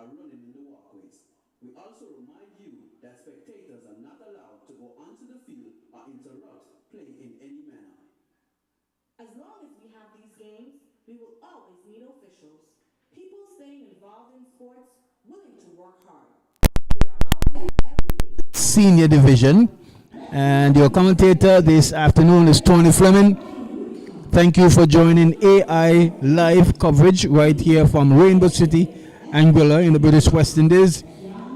are running in the walkways. We also remind you that spectators are not allowed to go onto the field or interrupt play in any manner. As long as we have these games, we will always need officials. People staying involved in sports, willing to work hard. They are out there every day. Senior Division. And your commentator this afternoon is Tony Fleming. Thank you for joining AI live coverage right here from Rainbow City, Anguilla in the British West Indies.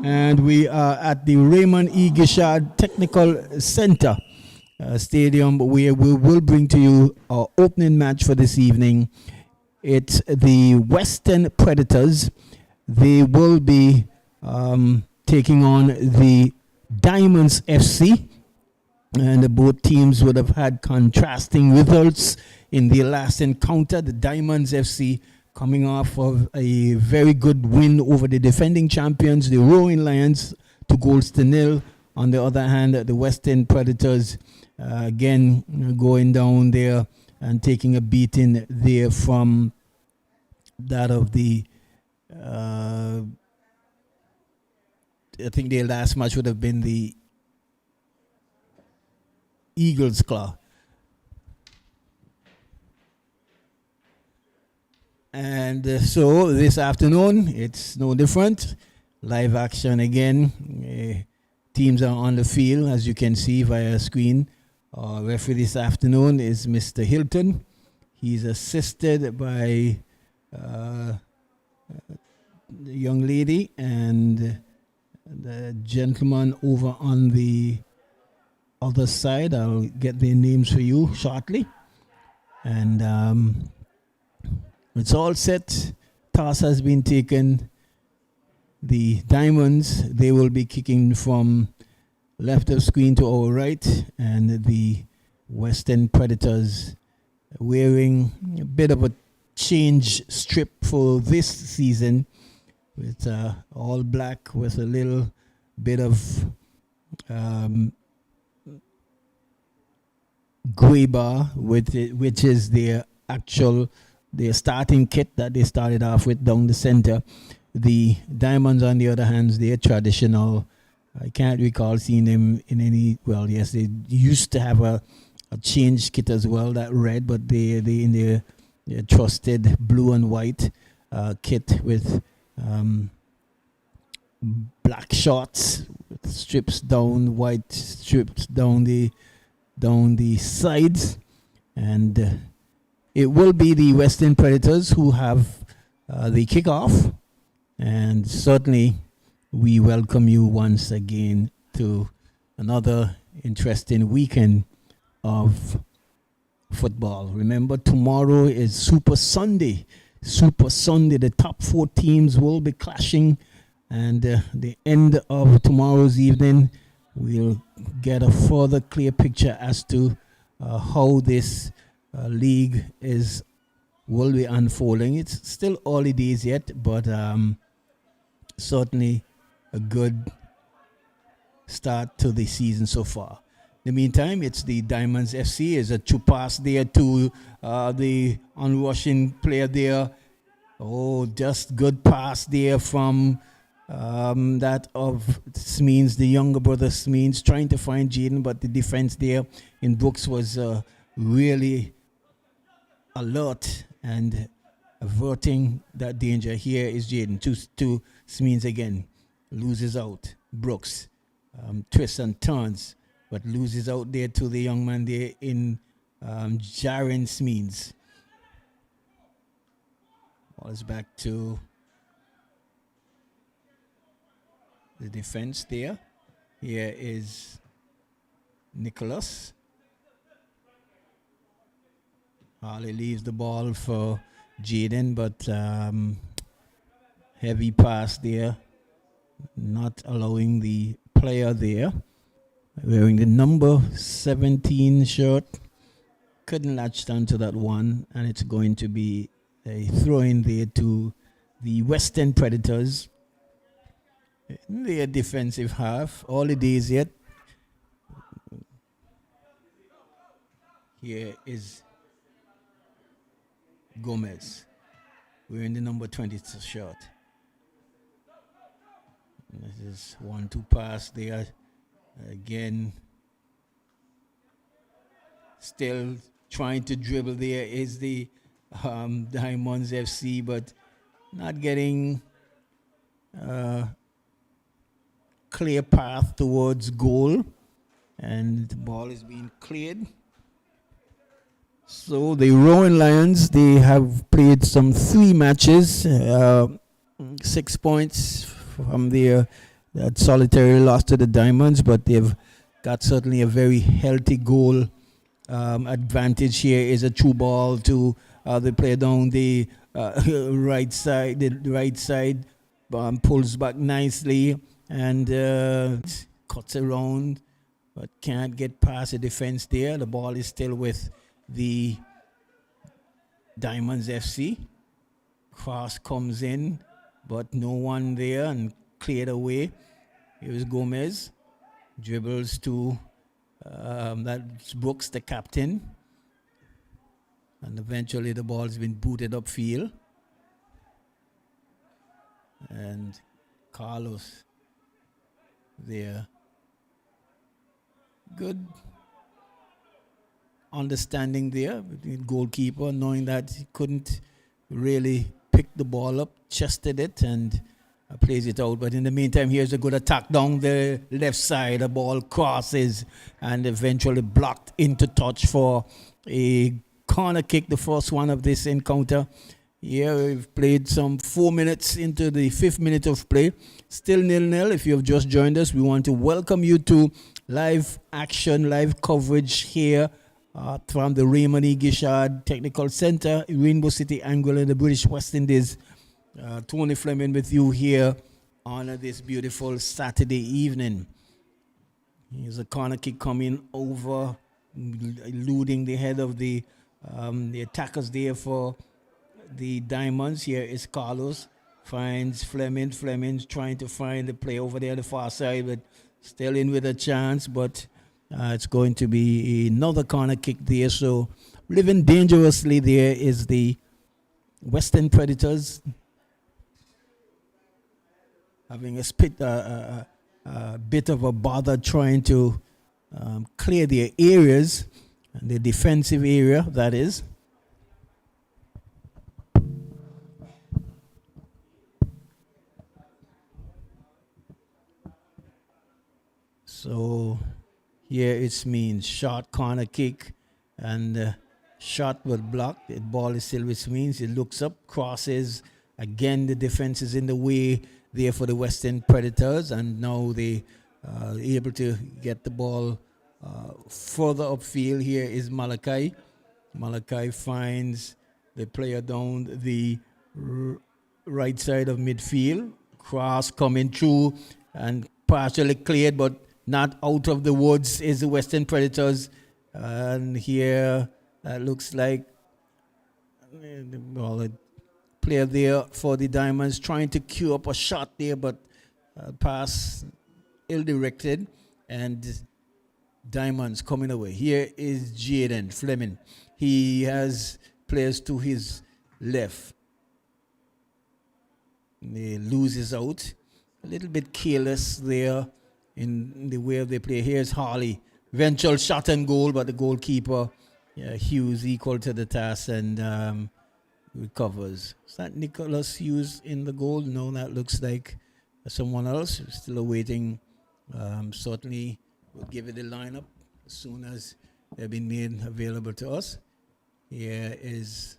And we are at the Raymond E. Gishard Technical Center Stadium, where we will bring to you our opening match for this evening. It's the Western Predators. They will be taking on the Diamonds FC, and both teams would have had contrasting results in the last encounter. The Diamonds FC coming off of a very good win over the defending champions, the Roaring Lions, 2-0. On the other hand, the Western Predators again going down there and taking a beating there from that of the I think their last match would have been the Eagles Claw. And so this afternoon, it's no different. Live action again. Teams are on the field, as you can see via screen. Our referee this afternoon is Mr. Hilton. He's assisted by the young lady and the gentleman over on the other side. I'll get their names for you shortly. And it's all set. Toss has been taken. The Diamonds, they will be kicking from left of screen to our right, and the Western Predators wearing a bit of a change strip for this season, with all black with a little bit of gray bar with it, which is their starting kit that they started off with down the center. The Diamonds, on the other hand, they're traditional. I can't recall seeing them in any. Well, yes, they used to have a change kit as well, that red, but they in their trusted blue and white kit with black shorts with strips down, white strips down the sides, and it will be the Western Predators who have the kickoff, and certainly we welcome you once again to another interesting weekend of football. Remember, tomorrow is Super Sunday. Super Sunday, the top 4 teams will be clashing, and the end of tomorrow's evening, we'll get a further clear picture as to how this league will be unfolding. It's still early days yet, but certainly a good start to the season so far. In the meantime, it's the Diamonds FC. Is a true pass there to the onrushing player there. Oh, just good pass there from that of Smeens, the younger brother Smeens, trying to find Jaden, but the defense there in Brooks was really alert and averting that danger. Here is Jaden to Smeens again. Loses out. Brooks twists and turns, but loses out there to the young man there in Jaren Smeens. Ball is back to the defense there. Here is Nicholas. Harley leaves the ball for Jaden, but heavy pass there, not allowing the player there wearing the number 17 shirt, couldn't latch onto that one, and it's going to be a throw-in there to the Western Predators in their defensive half. All the days yet. Here is Gomez wearing the number 20 shirt. This is 1-2 pass there. Again, still trying to dribble there is the Diamonds FC, but not getting clear path towards goal. And the ball is being cleared. So the Rowan Lions, they have played some 3 matches, 6 points from their that solitary loss to the Diamonds, but they've got certainly a very healthy goal advantage. Here is a true ball to the player down the right side. The right side pulls back nicely and cuts around, but can't get past the defense there. The ball is still with the Diamonds FC. Cross comes in, but no one there and cleared away. Here's Gomez. Dribbles to that's Brooks, the captain. And eventually the ball's been booted upfield. And Carlos there. Good understanding there between goalkeeper, knowing that he couldn't really pick the ball up, chested it and plays it out. But in the meantime, here's a good attack down the left side. The ball crosses and eventually blocked into touch for a corner kick, the first one of this encounter. Here we've played some 4 minutes into the 5th minute of play. Still 0-0. If you have just joined us, we want to welcome you to live action, live coverage here from the Raymond E. Gishard Technical Center, Rainbow City, Anguilla, the British West Indies. Tony Fleming with you here on this beautiful Saturday evening. Here's a corner kick coming over, eluding the head of the attackers there for the Diamonds. Here is Carlos, finds Fleming. Fleming's trying to find the play over there on the far side, but still in with a chance, but it's going to be another corner kick there. So living dangerously there is the Western Predators, having a bit of a bother trying to clear their areas, the defensive area, that is. So here it means short corner kick and shot was blocked. The ball is still with means. It looks up, crosses. Again, the defense is in the way there for the Western Predators, and now they are able to get the ball further upfield. Here is Malachi. Malachi finds the player down the right side of midfield. Cross coming through and partially cleared, but not out of the woods is the Western Predators. And here looks like a player there for the Diamonds trying to queue up a shot there, but pass ill-directed, and Diamonds coming away. Here is Jaden Fleming. He has players to his left. He loses out. A little bit careless there in the way they play. Here's Harley. Eventual shot and goal, but the goalkeeper, Hughes, equal to the task and recovers. Is that Nicholas Hughes in the goal? No, that looks like someone else. We're still awaiting. Certainly, we'll give it a lineup as soon as they've been made available to us. Here is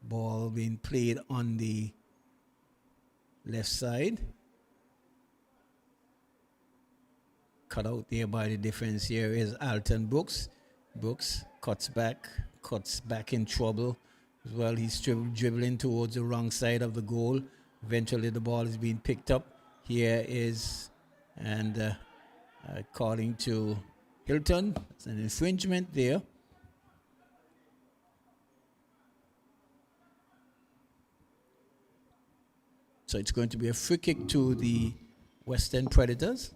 ball being played on the left side. Cut out there by the defense. Here is Alton Brooks. Brooks cuts back in trouble as well. He's dribbling towards the wrong side of the goal. Eventually the ball is being picked up. Here is, and according to Hilton, it's an infringement there. So it's going to be a free kick to the Western Predators.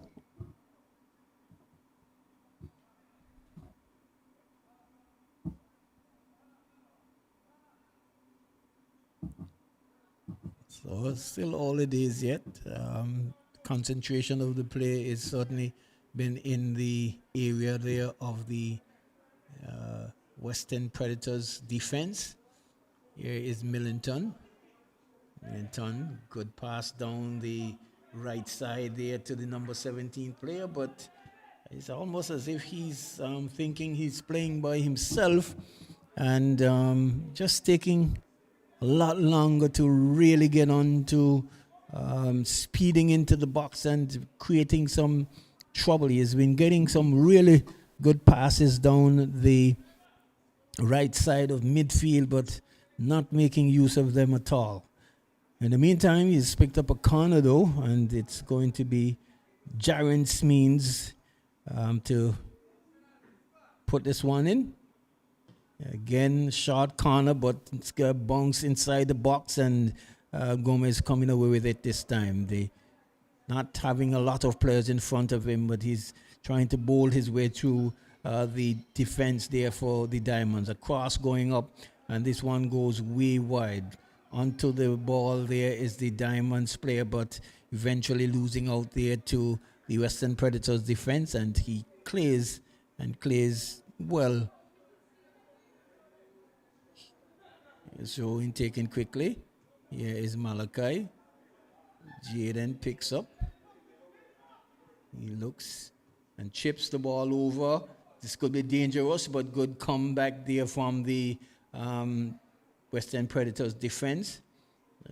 So still all it is yet. concentration of the play is certainly been in the area there of the Western Predators defense. Here is Millington. Millington, good pass down the right side there to the number 17 player, but it's almost as if he's thinking he's playing by himself and just taking a lot longer to really get on to speeding into the box and creating some trouble. He has been getting some really good passes down the right side of midfield, but not making use of them at all. In the meantime, he's picked up a corner though, and it's going to be Jaron Smeens to put this one in. Again, short corner, but it's got bounce inside the box, and Gomez coming away with it this time. They not having a lot of players in front of him, but he's trying to bowl his way through the defense there for the Diamonds. A cross going up, and this one goes way wide. Onto the ball there is the Diamonds player, but eventually losing out there to the Western Predators defense, and he clears well. So in taken quickly. Here is Malachi. Jaden picks up. He looks and chips the ball over. This could be dangerous, but good comeback there from the Western Predators defense.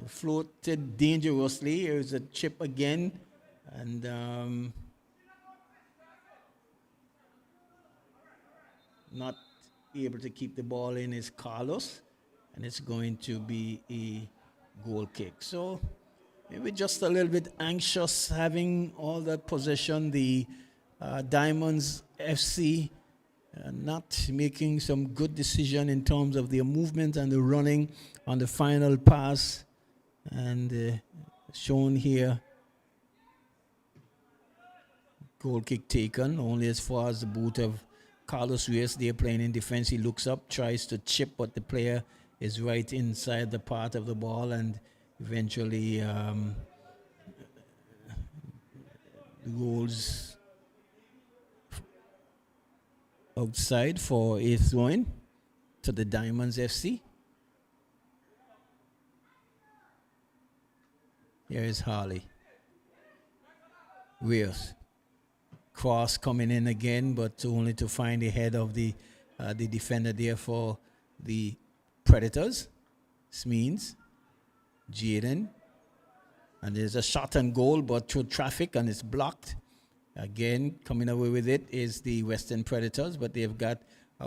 Floated dangerously. Here's a chip again. And not able to keep the ball in is Carlos. And it's going to be a goal kick. So maybe just a little bit anxious having all that possession. The Diamonds FC not making some good decision in terms of their movement and the running on the final pass. And shown here, goal kick taken only as far as the boot of Carlos Reyes. They're playing in defense. He looks up, tries to chip, but the player is right inside the part of the ball, and eventually the goals outside for a throw-in to the Diamonds FC. Here is Harley. Reyes. Cross coming in again, but only to find the head of the defender there for the Predators. Smeens. Jaden. And there's a shot and goal, but through traffic, and it's blocked. Again, coming away with it is the Western Predators, but they've got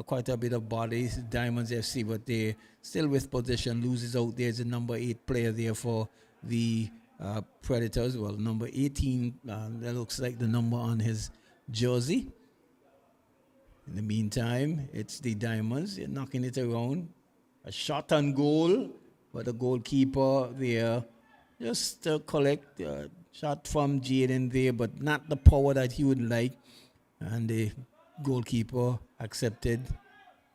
quite a bit of bodies. Diamonds FC, but they're still with possession. Loses out. There's a number 8 player there for the Predators. Well, number 18, that looks like the number on his jersey. In the meantime, it's the Diamonds. They're knocking it around. A shot on goal, but the goalkeeper there just collect shot from Jaden there, but not the power that he would like. And the goalkeeper accepted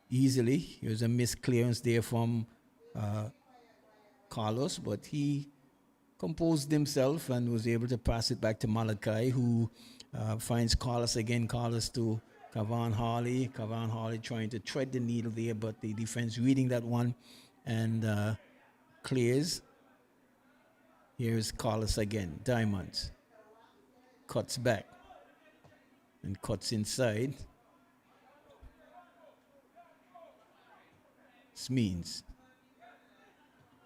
easily. Here's a missed clearance there from Carlos, but he composed himself and was able to pass it back to Malachi, who finds Carlos again. Carlos to Kavan Harley. Kavan Harley trying to thread the needle there, but the defense reading that one and clears. Here's Carlos again. Diamonds. Cuts back and cuts inside. Smeens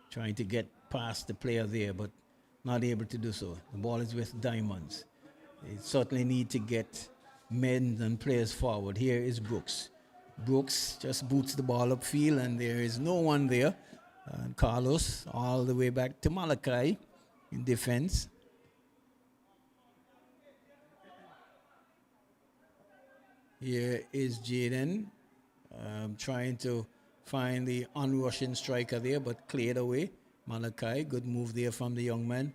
trying to get past the player there, but not able to do so. The ball is with Diamonds. They certainly need to get men and players forward. Here is Brooks. Brooks just boots the ball upfield, and there is no one there. And Carlos all the way back to Malachi in defense. Here is Jaden trying to find the on-rushing striker there, but cleared away. Malachi, good move there from the young man.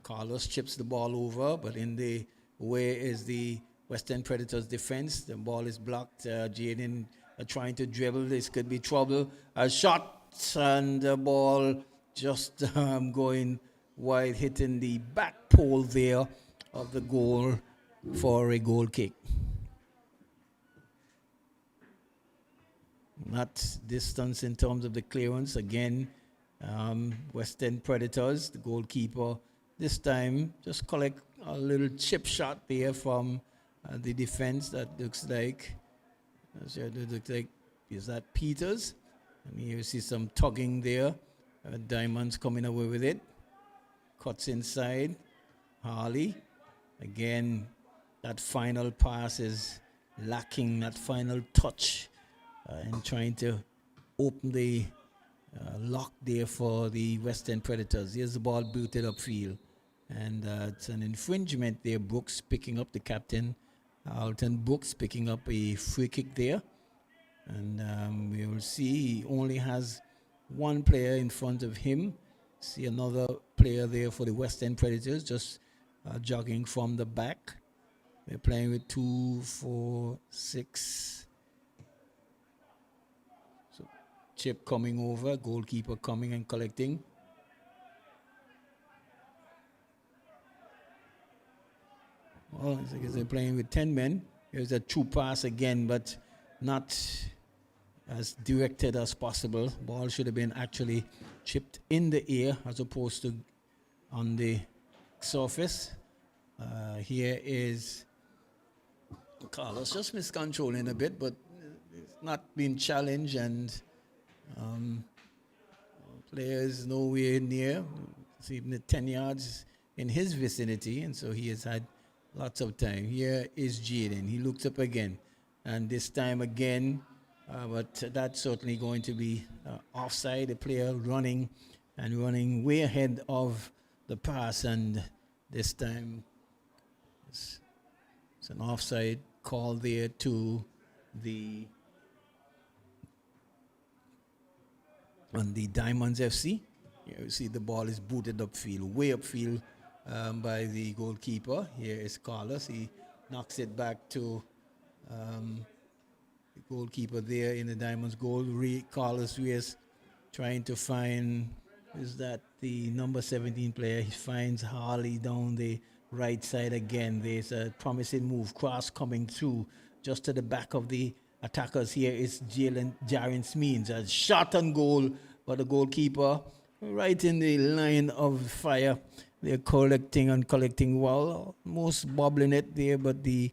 Carlos chips the ball over, but in the way is the Western Predators defense. The ball is blocked. Jaden trying to dribble. This could be trouble. A shot, and the ball just going while hitting the back pole there of the goal for a goal kick. Not distance in terms of the clearance. Again, West End Predators, the goalkeeper, this time just collect a little chip shot there from the defense. That looks like, is that Peters? And here you see some tugging there. Diamonds coming away with it. Cuts inside. Harley. Again, that final pass is lacking, that final touch in trying to open the lock there for the West End Predators. Here's the ball booted upfield. And it's an infringement there. Brooks picking up, the captain, Alton Brooks picking up a free kick there. And we will see he only has one player in front of him. See another player there for the West End Predators, just jogging from the back. They're playing with 2, 4, 6. So chip coming over, goalkeeper coming and collecting. Well, I guess they're playing with 10 men. Here's a true pass again, but not as directed as possible. Ball should have been actually chipped in the air as opposed to on the surface. Here is Carlos just miscontrolling a bit, but it's not being challenged, and players nowhere near. It's even at 10 yards in his vicinity, and so he has had lots of time. Here is Jaden. He looks up again, and this time again, but that's certainly going to be offside. The player running way ahead of the pass, and this time it's an offside call there to the Diamonds FC. You see the ball is booted upfield, way upfield by the goalkeeper. Here is Carlos. He knocks it back to the goalkeeper there in the Diamonds goal. Carlos Reyes trying to find, is that the number 17 player? He finds Harley down the right side again. There's a promising move, cross coming through just to the back of the attackers. Here is Jaren Smeens, a shot on goal, but the goalkeeper right in the line of fire. They're collecting well, almost bobbling it there, but the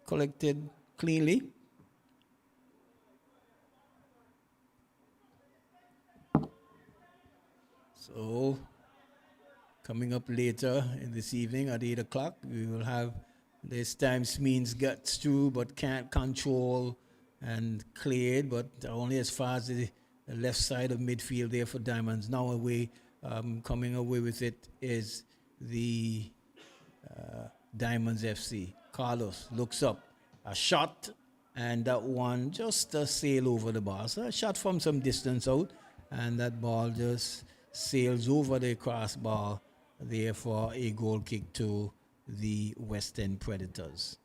collected cleanly. So, coming up later in this evening at 8 o'clock, we will have this time Smeens gets through but can't control and cleared, but only as far as the left side of midfield there for Diamonds. Now coming away with it is the Diamonds FC. Carlos looks up, a shot, and that one just a sail over the bar. So a shot from some distance out, and that ball just sails over the crossbar there for a goal kick to the West End Predators.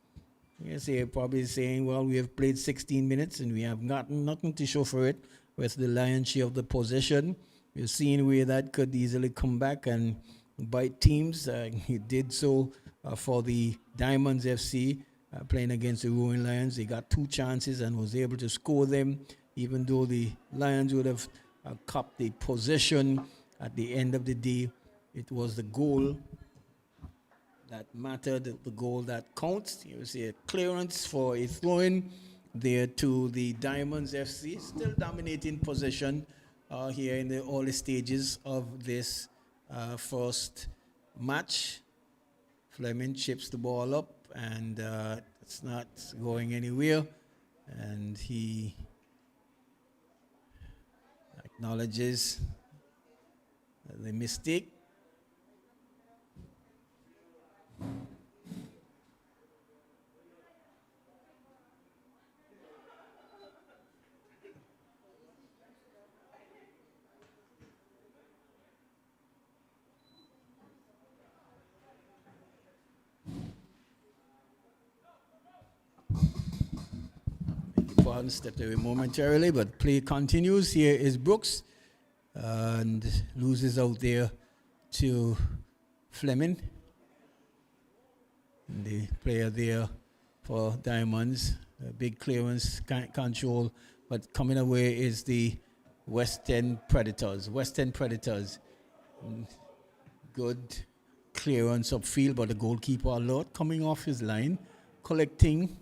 Yes, they're probably saying, well, we have played 16 minutes and we have nothing to show for it with the lion's share of the possession. You've seen where that could easily come back and bite teams. He did so for the Diamonds FC playing against the Roaring Lions. They got 2 chances and was able to score them, even though the Lions would have copped the possession. At the end of the day, it was the goal that mattered, the goal that counts. You see a clearance for a throw-in there to the Diamonds FC. Still dominating possession here in the early stages of this first match. Fleming chips the ball up, and it's not going anywhere. And he acknowledges the mistake. Pardon, stepped away momentarily, but play continues. Here is Brooks and loses out there to Fleming, the player there for Diamonds. A big clearance, control, but coming away is the Western Predators. Good clearance upfield, but the goalkeeper alert coming off his line, collecting.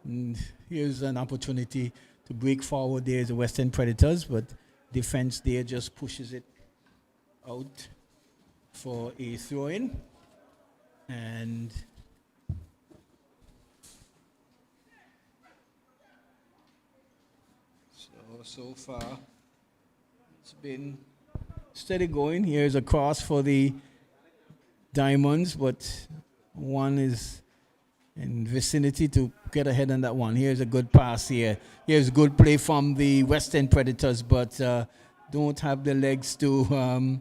And here's an opportunity to break forward. There's the Western Predators, but defense there just pushes it out for a throw-in. And so far it's been steady going. Here's a cross for the Diamonds, but one is in vicinity to get ahead on that one. Here's a good pass here. Here's good play from the Western Predators, but don't have the legs to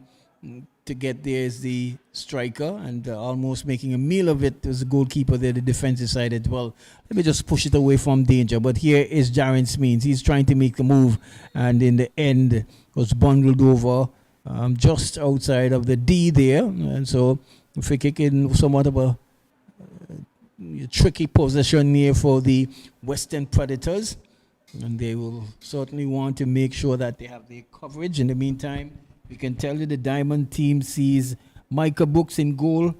get there is the striker, and almost making a meal of it was the goalkeeper there. The defense decided, well, let me just push it away from danger. But here is Jaren Smeens. He's trying to make a move, and in the end was bundled over just outside of the D there. And so free kick in somewhat of a tricky position here for the Western Predators, and they will certainly want to make sure that they have the coverage. In the meantime, we can tell you the Diamond team sees Micah Brooks in goal,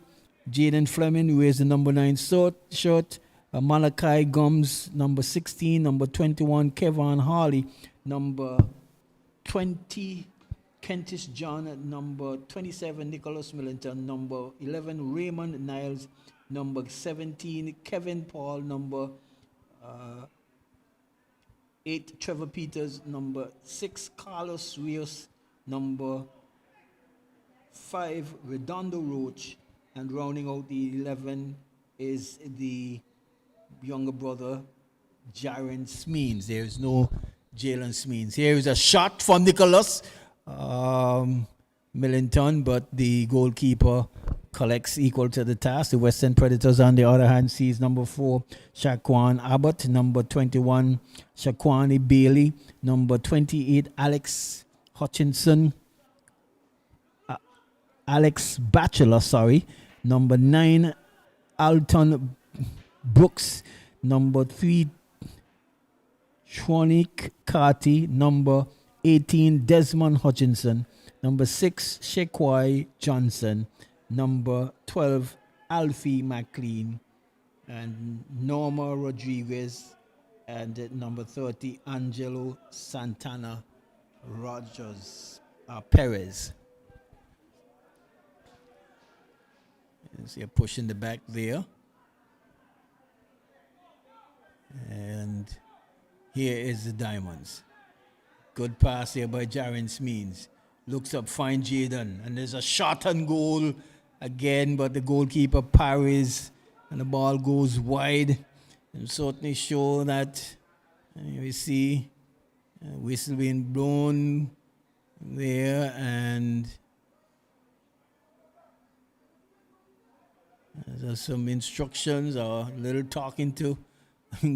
Jaden Fleming, who wears the number 9 shirt, Malachi Gums, number 16, number 21, Kevin Harley, number 20, Kentish John, number 27, Nicholas Millington, number 11, Raymond Niles, number 17, Kevin Paul, number 8, Trevor Peters, number 6, Carlos Rios, number 5, Redondo Roach, and rounding out the 11 is the younger brother, Jaren Smeens. There is no Jalen Smeens. Here is a shot from Nicholas Millington, but the goalkeeper collects equal to the task. The Western Predators, on the other hand, sees number 4, Shaquan Abbott, number 21, Shaquani Bailey, number 28, Alex Batchelor, number 9, Alton Brooks, number 3, Shwanik Carty, number 18, Desmond Hutchinson, number 6, Shekwai Johnson, number 12, Alfie McLean, and Norma Rodriguez, and number 30, Angelo Santana Perez. You see a push in the back there. And here is the Diamonds. Good pass here by Jaren Smeens. Looks up, finds Jaden, and there's a shot on goal again, but the goalkeeper parries, and the ball goes wide. And certainly show that we see a whistle being blown there, and there's some instructions or a little talking to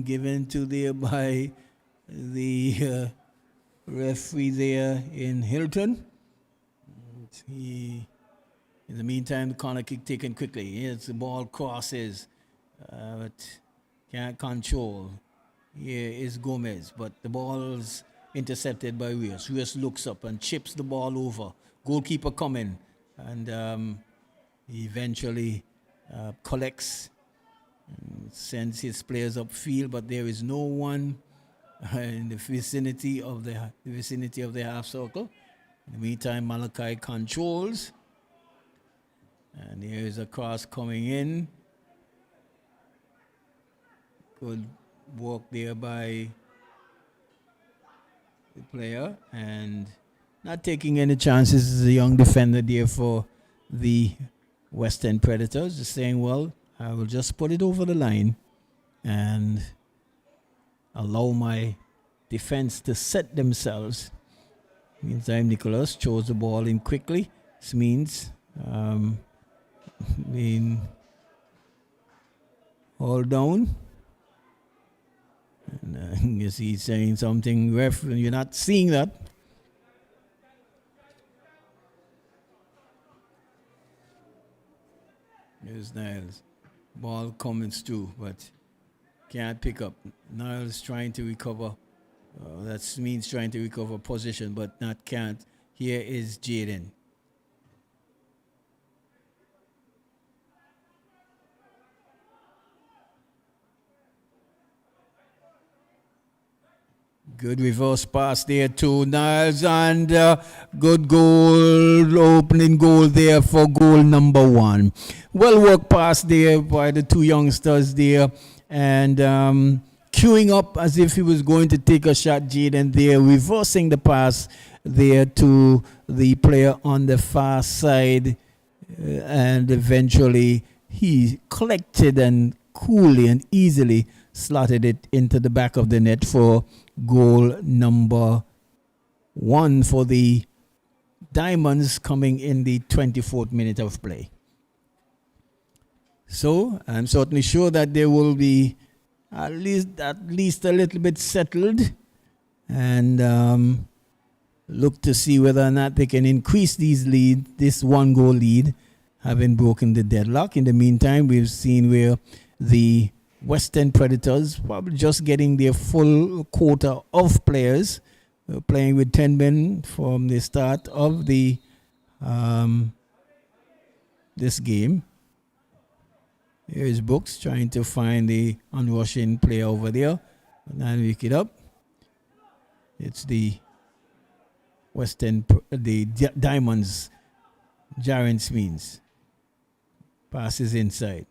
given to there by the referee there in Hilton. In the meantime, the corner kick taken quickly. Here's the ball crosses, but can't control. Here is Gomez, but the ball's intercepted by Rios. Rios looks up and chips the ball over. Goalkeeper coming, and he eventually collects and sends his players upfield, but there is no one in the vicinity of the half circle. In the meantime, Malachi controls, and here is a cross coming in. Good work there by the player, and not taking any chances as a young defender there for the Western Predators. Just saying, well, I will just put it over the line and allow my defense to set themselves. Meantime, Nicholas throws the ball in quickly. This means being all down. And you see, he's saying something, ref, and you're not seeing that. Here's Niles. Ball coming through, but can't pick up. Niles trying to recover. That means trying to recover position, but not can't. Here is Jaden. Good reverse pass there to Niles, and good goal, opening goal there for goal number 1. Well worked pass there by the two youngsters there, and queuing up as if he was going to take a shot. Jaden there, reversing the pass there to the player on the far side, and eventually he collected and coolly and easily slotted it into the back of the net for goal number 1 for the Diamonds, coming in the 24th minute of play. So I'm certainly sure that they will be at least a little bit settled, and look to see whether or not they can increase this 1-goal lead, having broken the deadlock. In the meantime, we've seen where the Western Predators probably just getting their full quota of players, playing with 10 men from the start of the this game. Here is Brooks trying to find the unrushing player over there, and pick it up. It's the Diamonds, Jaren Smith. Passes inside.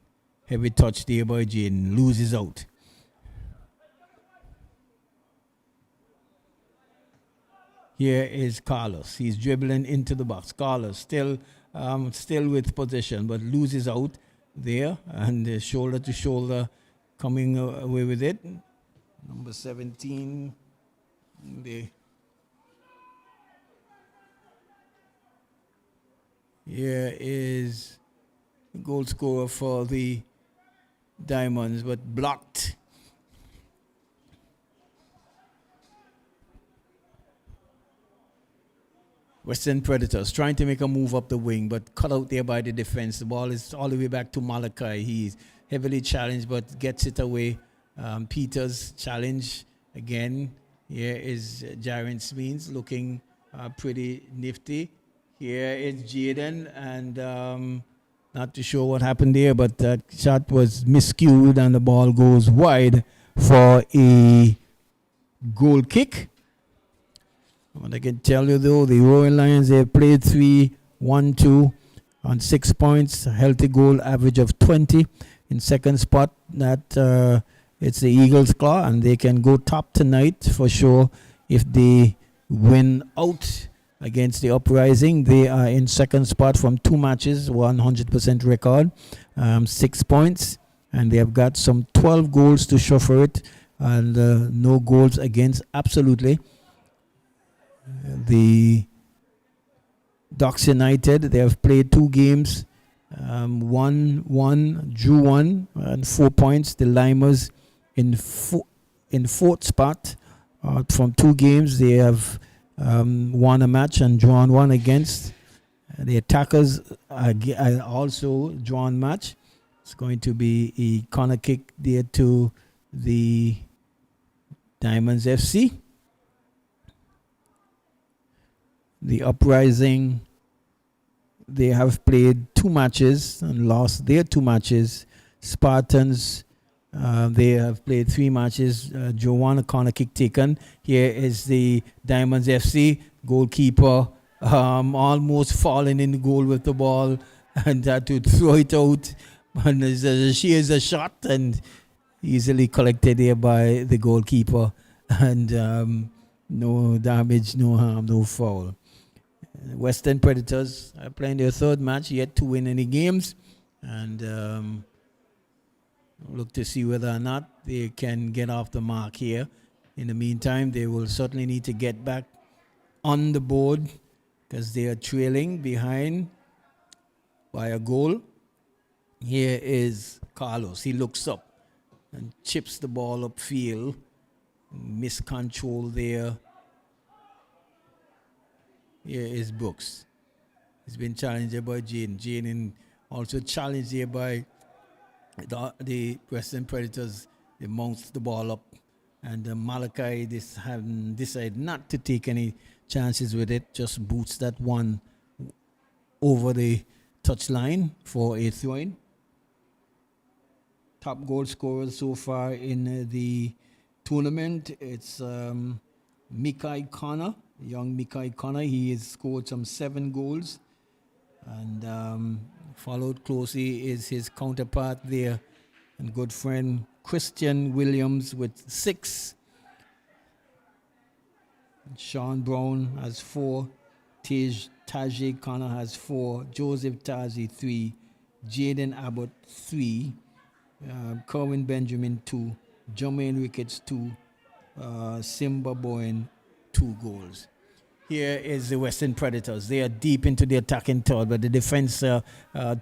Heavy touch there by Jaden. Loses out. Here is Carlos. He's dribbling into the box. Carlos still with possession, but loses out there, and shoulder to shoulder, coming away with it. Number 17. Here is the goal scorer for the Diamonds, but blocked. Western Predators trying to make a move up the wing, but cut out there by the defense. The ball is all the way back to Malachi. He's heavily challenged, but gets it away. Peters challenge again. Here is Jaren Smith looking pretty nifty. Here is Jaden, and not too sure what happened there, but that shot was miscued, and the ball goes wide for a goal kick. What I can tell you though, the Royal Lions, they played 3-1-2 on 6 points, a healthy goal average of 20. In second spot, that it's the Eagles' claw, and they can go top tonight for sure if they win out against the Uprising. They are in second spot from 2 matches, 100% record, 6 points, and they have got some 12 goals to show for it, and no goals against, absolutely. The Ducks United, they have played 2 games, won 1, drew 1, and 4 points. The Limers in fourth spot from 2 games. They have won a match and drawn 1 against. The Attackers are also drawn match. It's going to be a corner kick there to the Diamonds FC. The Uprising, they have played 2 matches and lost their 2 matches. Spartans, they have played 3 matches. Joanna corner kick taken. Here is the Diamonds FC goalkeeper, almost falling in the goal with the ball and had to throw it out. And she is a shot and easily collected here by the goalkeeper. And no damage, no harm, no foul. Western Predators are playing their 3rd match, yet to win any games, and look to see whether or not they can get off the mark here. In the meantime, they will certainly need to get back on the board because they are trailing behind by a goal. Here is Carlos. He looks up and chips the ball upfield. Miscontrol there. Here is Brooks. He's been challenged by Jaden. Jaden Also challenged here by the Western Predators. They mount the ball up, and Malachi have decided not to take any chances with it. Just boots that one over the touchline for a throw-in. Top goal scorer so far in the tournament, it's Mikai Connor, young Mikai Connor. He has scored some 7 goals, and followed closely is his counterpart there and good friend Christian Williams with 6. Sean Brown has 4. Tajay Connor has 4. Joseph Tazi 3. Jaden Abbott 3. Kerwin Benjamin 2. Jermaine Ricketts 2. Simba Bowen 2 goals. Here is the Western Predators. They are deep into the attacking third, but the defense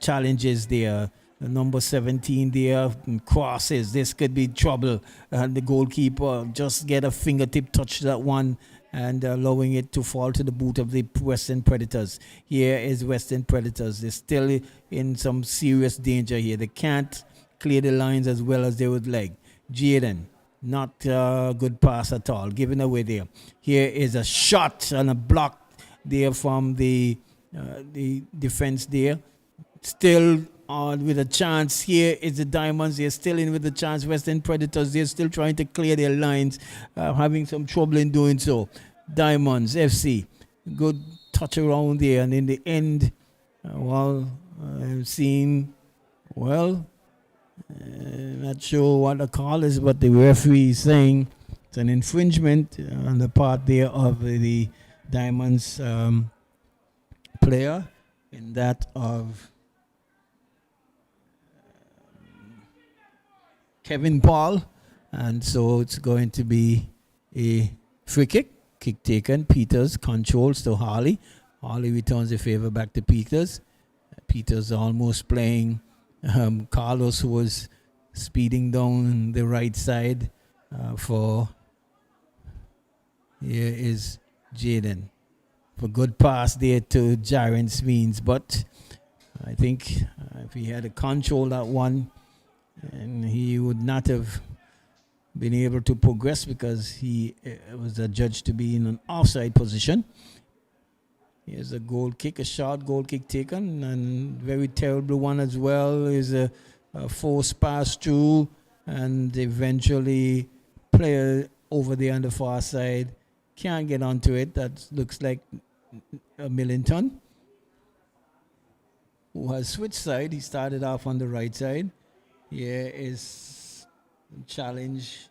challenges there. The number 17 there crosses. This could be trouble. The goalkeeper just get a fingertip touch that one and allowing it to fall to the boot of the Western Predators. Here is Western Predators. They're still in some serious danger here. They can't clear the lines as well as they would like. Jaden, not a good pass at all, given away there. Here is a shot and a block there from the defense there. Still on with a chance. Here is the Diamonds. They're still in with the chance. Western Predators, they're still trying to clear their lines, having some trouble in doing so. Diamonds FC, good touch around there, and in the end, I'm seeing, not sure what the call is, but the referee is saying it's an infringement on the part there of the Diamonds player, in that of Kevin Paul, and so it's going to be a free kick taken. Peters controls to Harley. Harley returns the favor back to Peters. Peters almost playing Carlos, who was speeding down the right side for. Here is Jaden for good pass there to Jaren Smeens, but I think if he had to control that one, and he would not have been able to progress because he was adjudged to be in an offside position. Here's a goal kick, a short goal kick taken, and very terrible one as well. Is a forced pass through, and eventually player over there on the far side can't get onto it. That looks like Millington, who has switched side. He started off on the right side. Here is a challenge,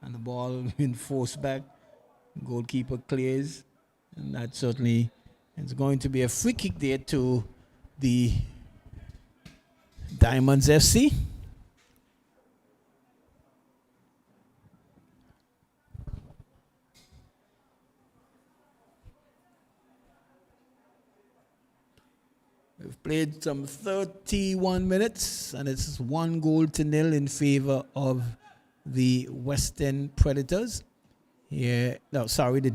and the ball being forced back. Goalkeeper clears, and that certainly is going to be a free kick there to the Diamonds FC. We've played some 31 minutes, and it's 1-0 in favor of the Western Predators. The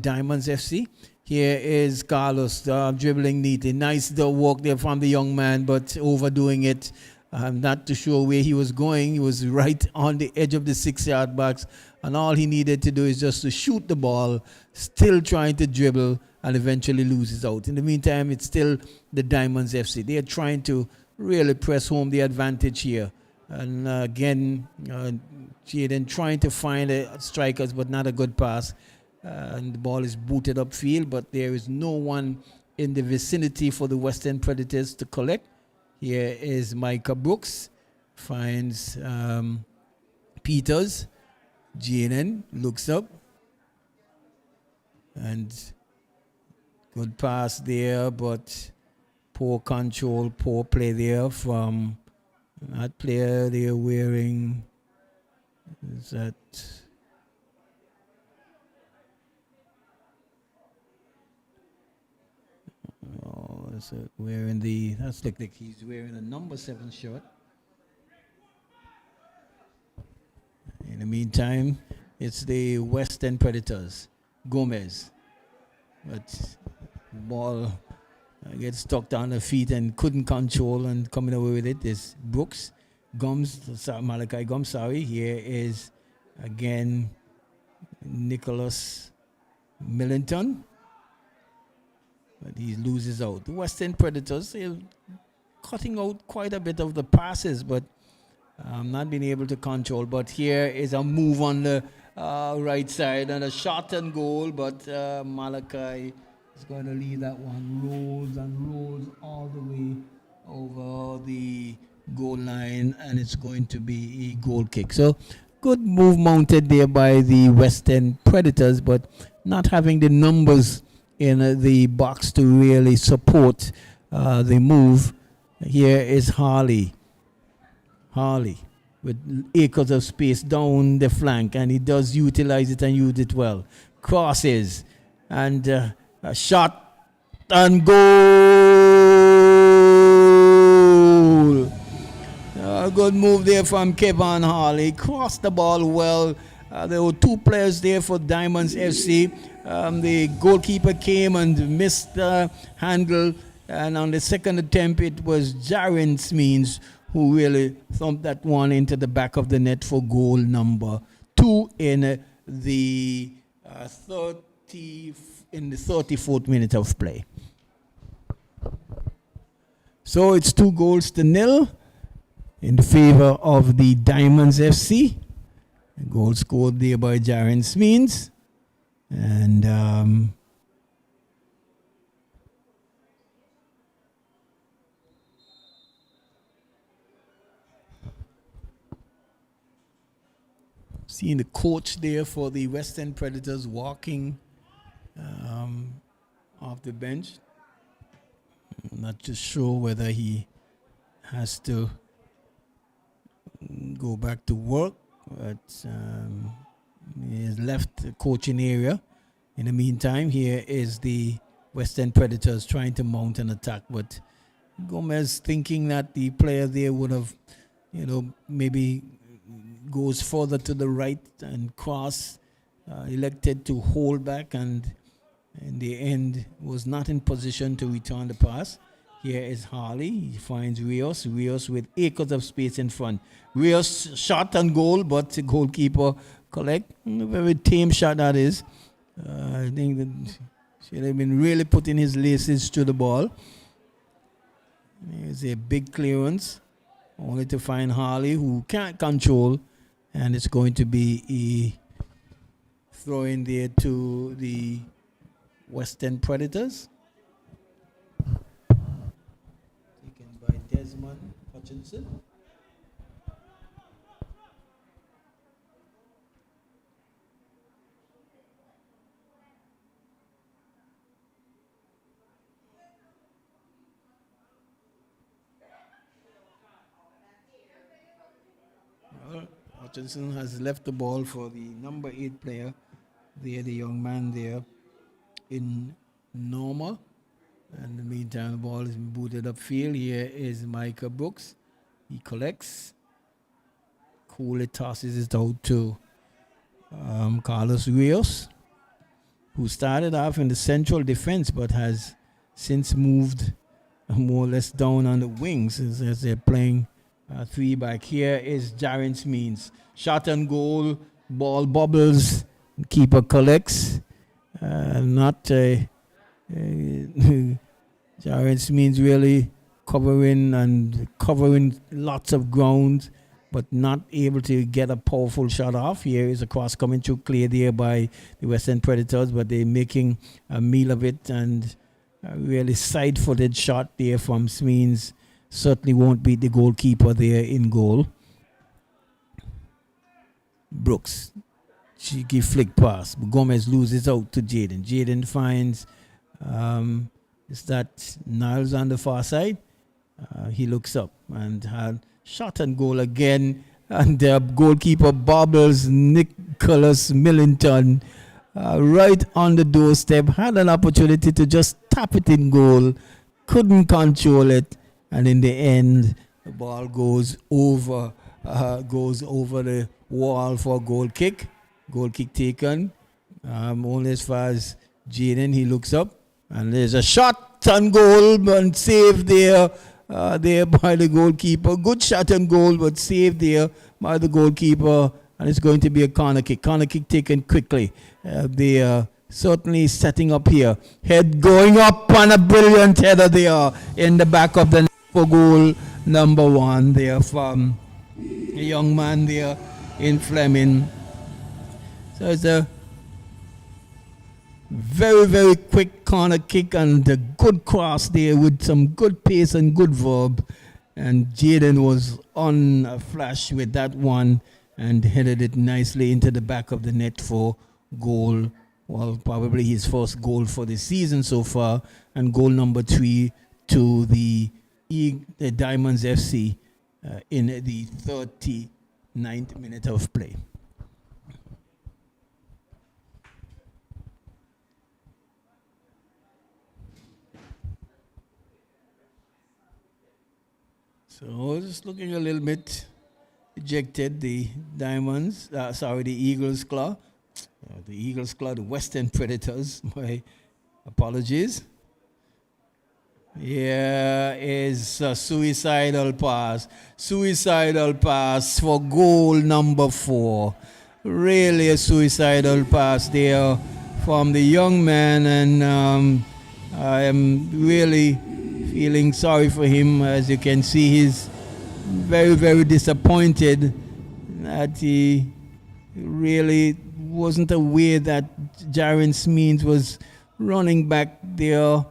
Diamonds FC. Here is Carlos dribbling neatly. Nice work there from the young man, but overdoing it. I'm not too sure where he was going. He was right on the edge of the 6-yard box, and all he needed to do is just to shoot the ball, still trying to dribble, and eventually loses out. In the meantime, it's still the Diamonds FC. They are trying to really press home the advantage here. And again, Jaden trying to find strikers, but not a good pass. And the ball is booted upfield, but there is no one in the vicinity for the Western Predators to collect. Here is Micah Brooks, finds Peters. Jaden looks up, and good pass there, but poor control, poor play there from that player. They're wearing, is that is it wearing that's like he's wearing a number 7 shirt. In the meantime, it's the Western Predators. Gomez, but ball gets stuck on the feet and couldn't control and coming away with it is Brooks. Malachi Gums, sorry. Here is again Nicholas Millington. But he loses out. The Western Predators, they're cutting out quite a bit of the passes, but not being able to control. But here is a move on the right side and a shot and goal, but Malachi is going to leave that one. Rolls and rolls all the way over the goal line, and it's going to be a goal kick. So good move mounted there by the Western Predators, but not having the numbers in the box to really support the move. Here is Harley with acres of space down the flank, and he does utilize it and use it well. Crosses and a shot and goal. A good move there from Kevin Harley. Crossed the ball well. There were two players there for Diamonds FC. The goalkeeper came and missed the handle, and on the second attempt it was Jaren Smeens who really thumped that one into the back of the net for goal number 2 in the 34th minute of play. So it's 2-0 in favor of the Diamonds FC. A goal scored there by Jaren Smeens. And seeing the coach there for the Western Predators walking off the bench. I'm not just sure whether he has to go back to work, but he has left the coaching area. In the meantime, here is the Western Predators trying to mount an attack, but Gomez thinking that the player there would have, maybe goes further to the right and cross, elected to hold back, and in the end was not in position to return the pass. Here is Harley. He finds Rios with acres of space in front. Rios shot and goal, but the goalkeeper collect. A very tame shot that is. I think that should have been really putting his laces to the ball. There's a big clearance, only to find Harley, who can't control, and it's going to be a throw in there to the Western Predators. Taken by Desmond Hutchinson. Hutchinson has left the ball for the number 8 player there, the young man there in Norma. And in the meantime, the ball is booted upfield. Here is Micah Brooks. He collects. Coolly tosses it out to Carlos Rios, who started off in the central defense but has since moved more or less down on the wings as they're playing 3 back. Here is Jaren Smeens. Shot and goal. Ball bobbles. Keeper collects. Jaren Smeens really covering lots of ground, but not able to get a powerful shot off. Here is a cross coming through, clear there by the Western Predators, but they're making a meal of it, and a really side-footed shot there from Smeens certainly won't beat the goalkeeper there in goal. Brooks, cheeky flick pass. Gomez loses out to Jaden. Jaden finds is that Niles on the far side. He looks up and had shot and goal again, and the goalkeeper bobbles. Nicholas Millington right on the doorstep, had an opportunity to just tap it in goal, couldn't control it, and in the end the ball goes over the wall for a goal kick taken only as far as Jaden. He looks up and there's a shot on goal and save there by the goalkeeper. Good shot on goal, but saved there by the goalkeeper. And it's going to be a corner kick. Corner kick taken quickly. They are certainly setting up here. Head going up on a brilliant header there in the back of the net for goal number 1 there from a young man there in Fleming. So it's a very, very quick corner kick and a good cross there with some good pace and good verb. And Jaden was on a flash with that one and headed it nicely into the back of the net for goal. Well, probably his first goal for the season so far, and goal number 3 to the Diamonds FC in the 39th minute of play. So just looking a little bit ejected, the Diamonds, the Eagles Claw. The Eagles Claw, the Western Predators. My apologies. Here is a suicidal pass. Suicidal pass for goal number 4. Really a suicidal pass there from the young man. And I am really feeling sorry for him. As you can see, he's very, very disappointed that he really wasn't aware that Jaron Smeens was running back there.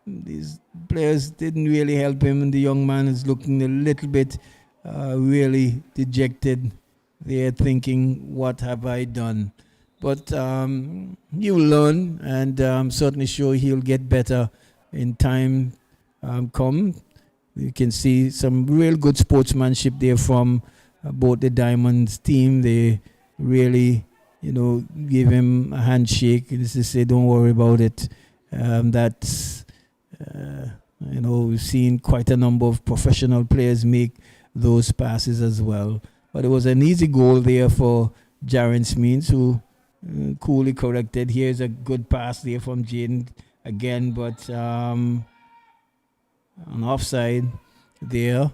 These players didn't really help him, and the young man is looking a little bit really dejected there, thinking, what have I done? But he'll learn, and I'm certainly sure he'll get better in time come. You can see some real good sportsmanship there from both the Diamonds team. They really, give him a handshake. Just to say, don't worry about it. That's, we've seen quite a number of professional players make those passes as well. But it was an easy goal there for Jaron Smeens, who coolly corrected. Here's a good pass there from Jaden again, but an offside there.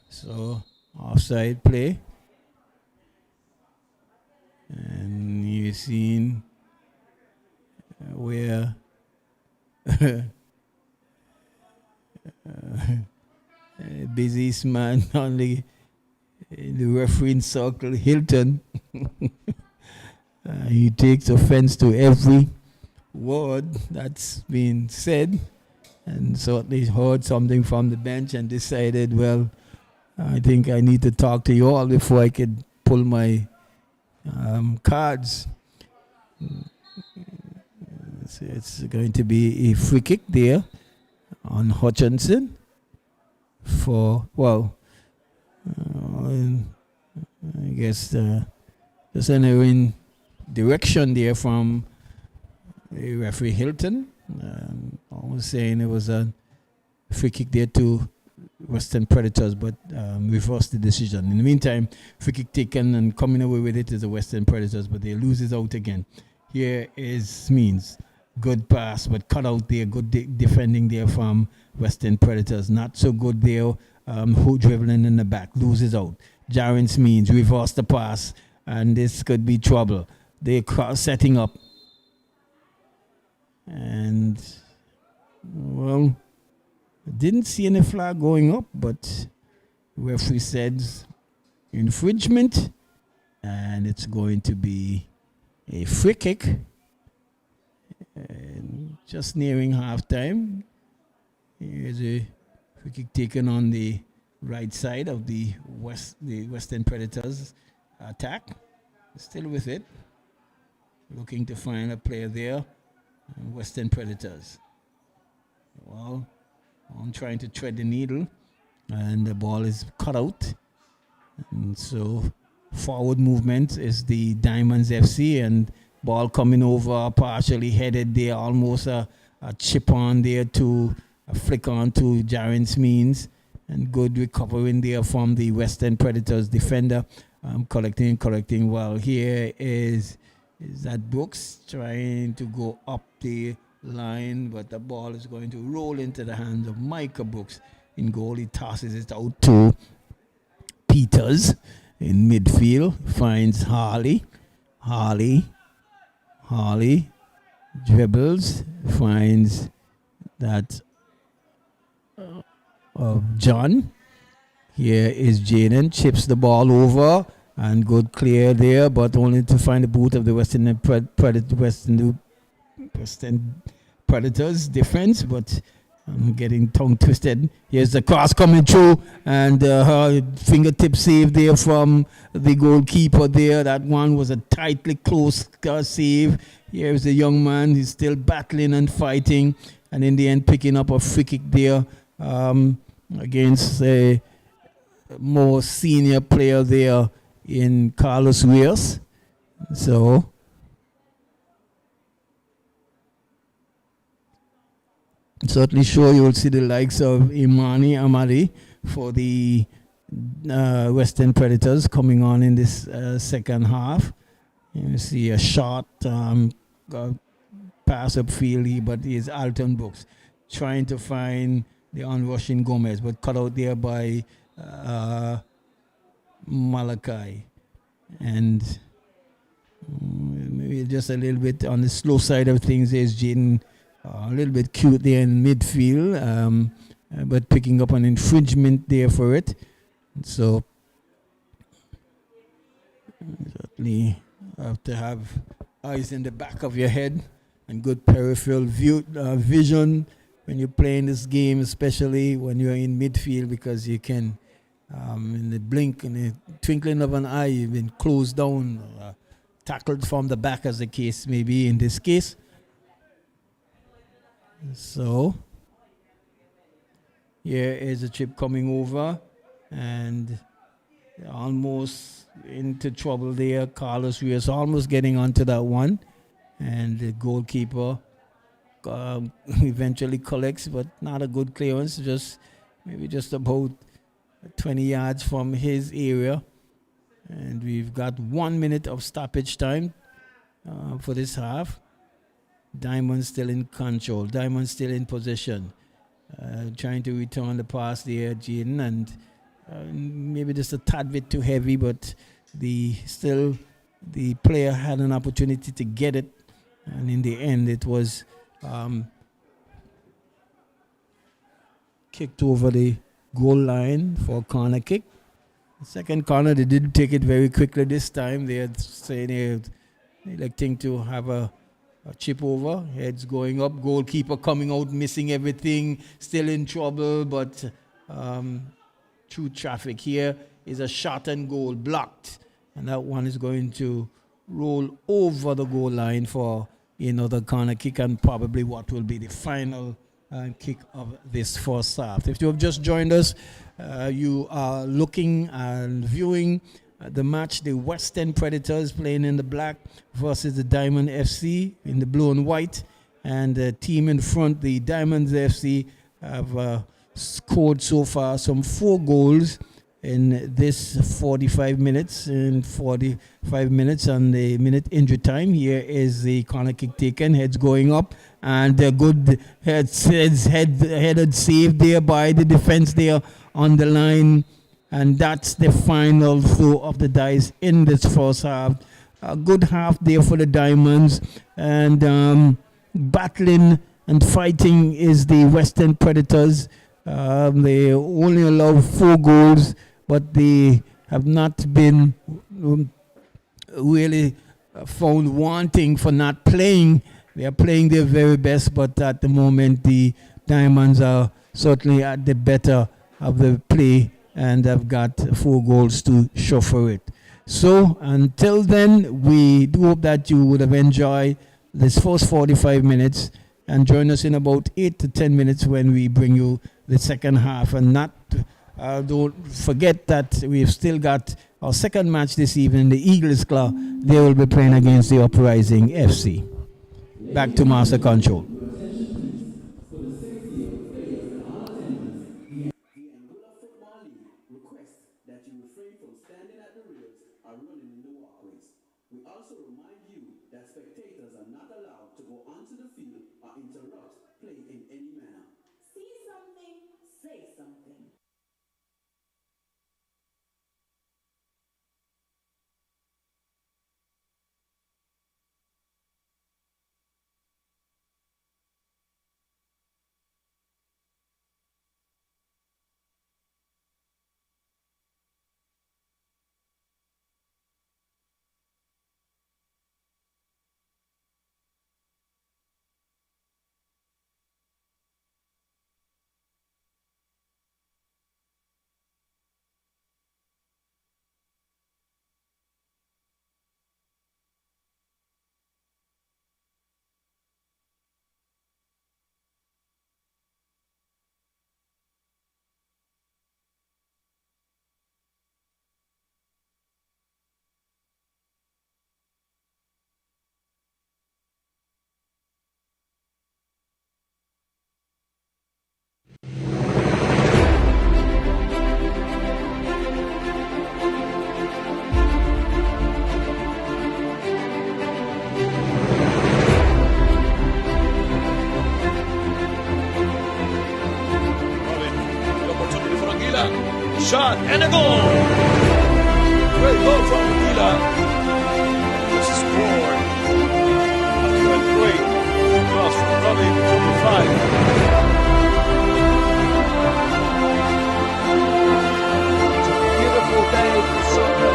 So offside play. And you've seen where busiest man only in the refereeing circle, Hilton. He takes offense to every word that's been said, and certainly heard something from the bench and decided, well, I think I need to talk to you all before I could pull my cards. So it's going to be a free kick there on Hutchinson for, I guess just in direction there from the referee Hilton. Almost saying it was a free kick there to Western Predators, but reversed the decision. In the meantime, free kick taken and coming away with it is the Western Predators, but they lose it out again. Here is Means. Good pass, but cut out there. Good defending there from Western Predators. Not so good there. Who dribbling in the back. Loses out. Jaron Means reverse the pass, and this could be trouble. They're setting up. And, well, didn't see any flag going up, but referee said infringement, and it's going to be a free kick. And just nearing halftime, here's a free kick taken on the right side of the Western Predators attack. Still with it, looking to find a player there. Western Predators. Well, I'm trying to thread the needle, and the ball is cut out. And so forward movement is the Diamonds FC, and ball coming over, partially headed there, almost a chip on there to a flick on to Jaron Means, and good recovering there from the Western Predators defender. Collecting. Well, here is that Brooks trying to go up the line, but the ball is going to roll into the hands of Micah Brooks. In goal, he tosses it out to Peters. In midfield, finds Harley. Harley dribbles, finds that of John. Here is Jaden, chips the ball over, and good clear there, but only to find the boot of the Western Predators defense, but I'm getting tongue twisted. Here's the cross coming through, and her fingertip save there from the goalkeeper there. That one was a tightly close save. Here's the young man. He's still battling and fighting, and in the end picking up a free kick there against a more senior player there in Carlos Rios. So certainly sure you will see the likes of Imani Amadi for the Western Predators coming on in this second half. You see a shot pass upfield, but he's Alton Brooks trying to find the onrushing Gomez, but cut out there by Malachi. And maybe just a little bit on the slow side of things is Jaden, a little bit cute there in midfield, but picking up an infringement there for it. So certainly have to have eyes in the back of your head and good peripheral vision when you're playing this game, especially when you're in midfield, because you can, in the twinkling of an eye, you've been closed down, tackled from the back, as the case may be in this case. So here is a chip coming over, and almost into trouble there. Carlos Rios almost getting onto that one, and the goalkeeper eventually collects, but not a good clearance, maybe just about 20 yards from his area. And we've got 1 minute of stoppage time for this half. Diamond still in control. Diamond still in possession. Trying to return the pass there, Jaden, and maybe just a tad bit too heavy, but the player had an opportunity to get it, and in the end it was kicked over the goal line for a corner kick. The second corner, they didn't take it very quickly this time. They had saying they're electing to have a chip over, heads going up, goalkeeper coming out, missing everything, still in trouble, but through traffic. Here is a shot and goal blocked, and that one is going to roll over the goal line for another corner kick, and probably what will be the final kick of this first half. If you have just joined us, you are looking and viewing the match, the Western Predators playing in the black versus the Diamond FC in the blue and white. And the team in front, the Diamonds FC, have scored so far some 4 goals in this 45 minutes. In 45 minutes and a minute injury time. Here is the corner kick taken, heads going up, and a good headed save there by the defense there on the line. And that's the final throw of the dice in this first half. A good half there for the Diamonds. And battling and fighting is the Western Predators. They only allow 4 goals, but they have not been really found wanting for not playing. They are playing their very best, but at the moment the Diamonds are certainly at the better of the play, and have got 4 goals to show for it. So until then, we do hope that you would have enjoyed this first 45 minutes, and join us in about 8 to 10 minutes when we bring you the second half. And don't forget that we've still got our second match this evening, the Eagles Club. They will be playing against the Uprising FC. Back to Master Control. We also remind you that spectators are not allowed to go onto the field or interact shot and a goal. Great goal from Mila. This is scored after a great cross from Robbie, number 5. It's a beautiful day for soccer.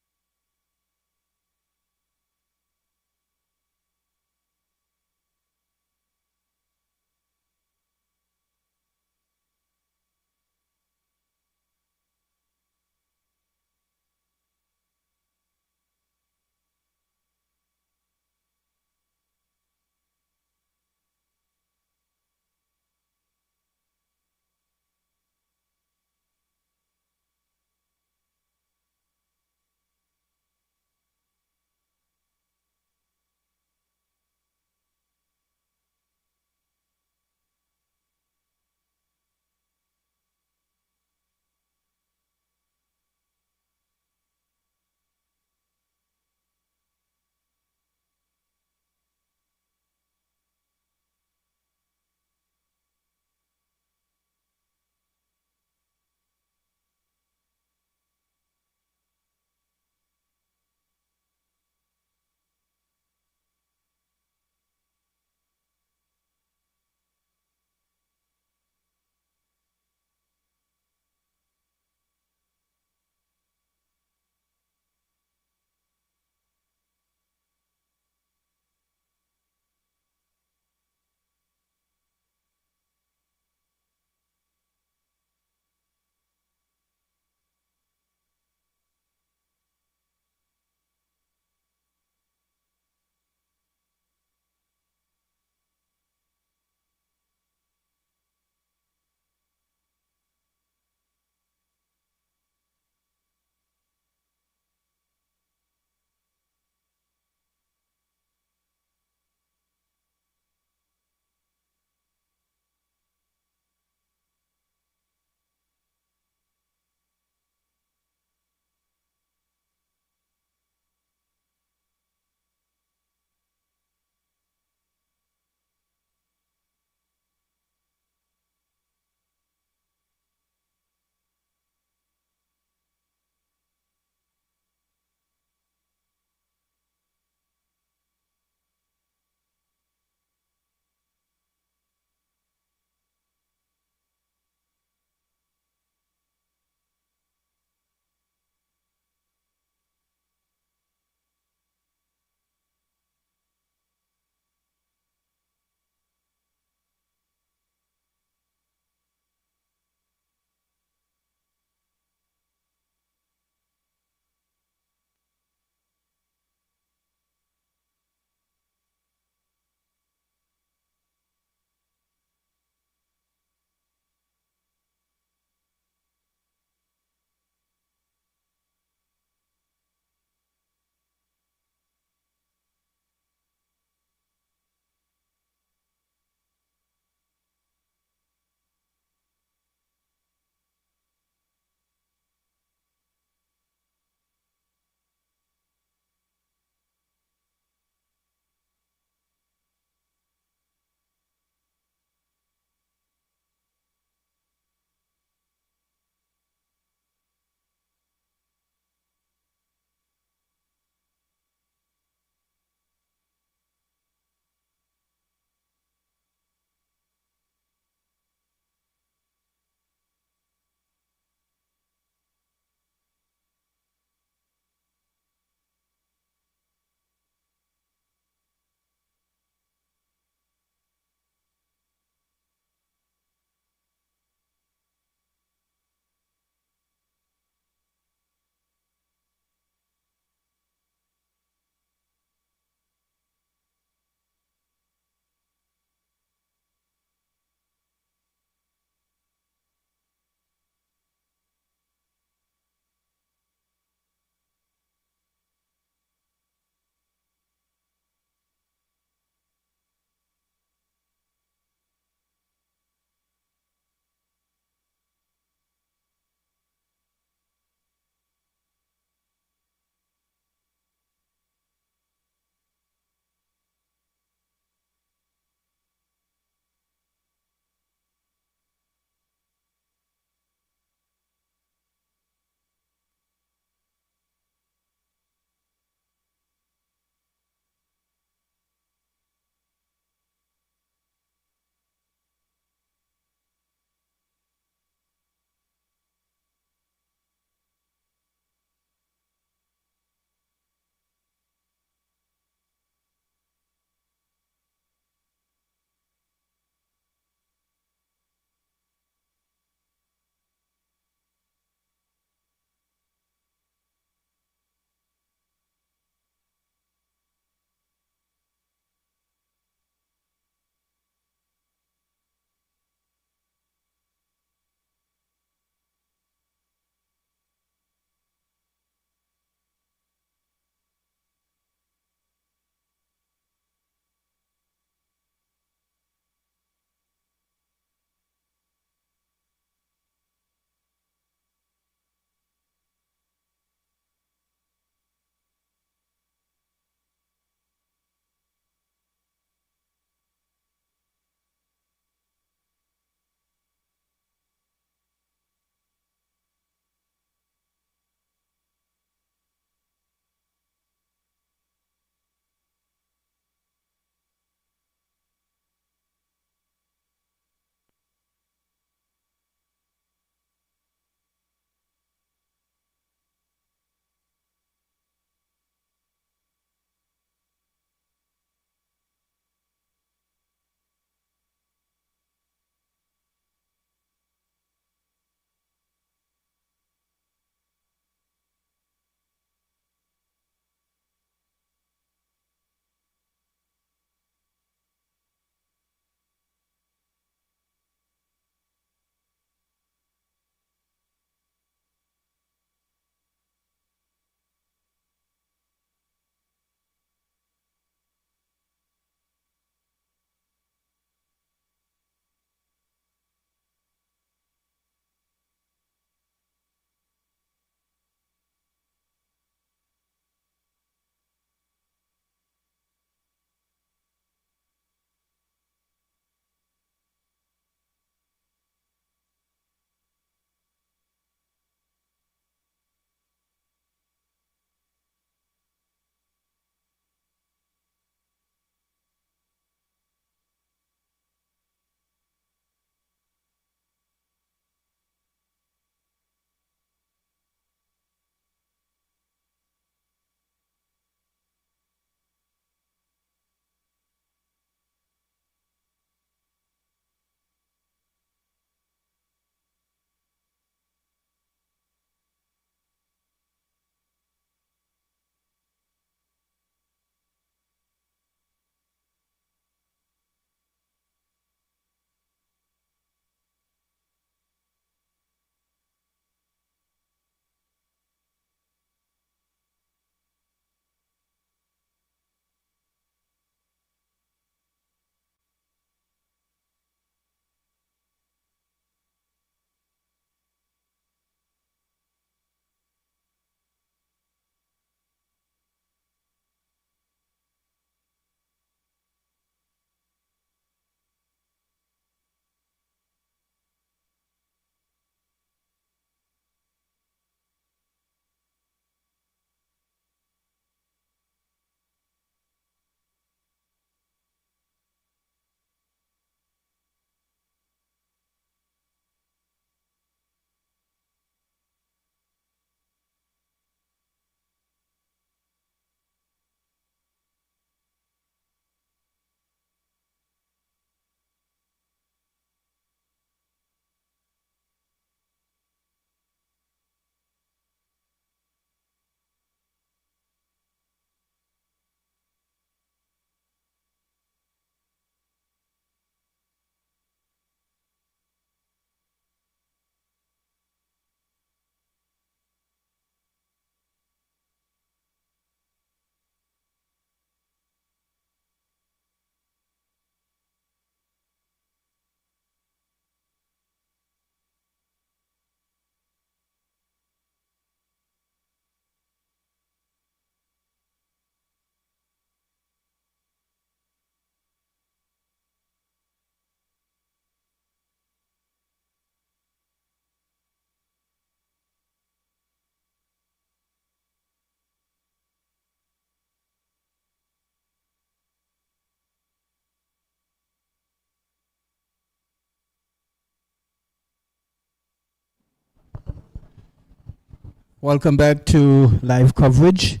Welcome back to live coverage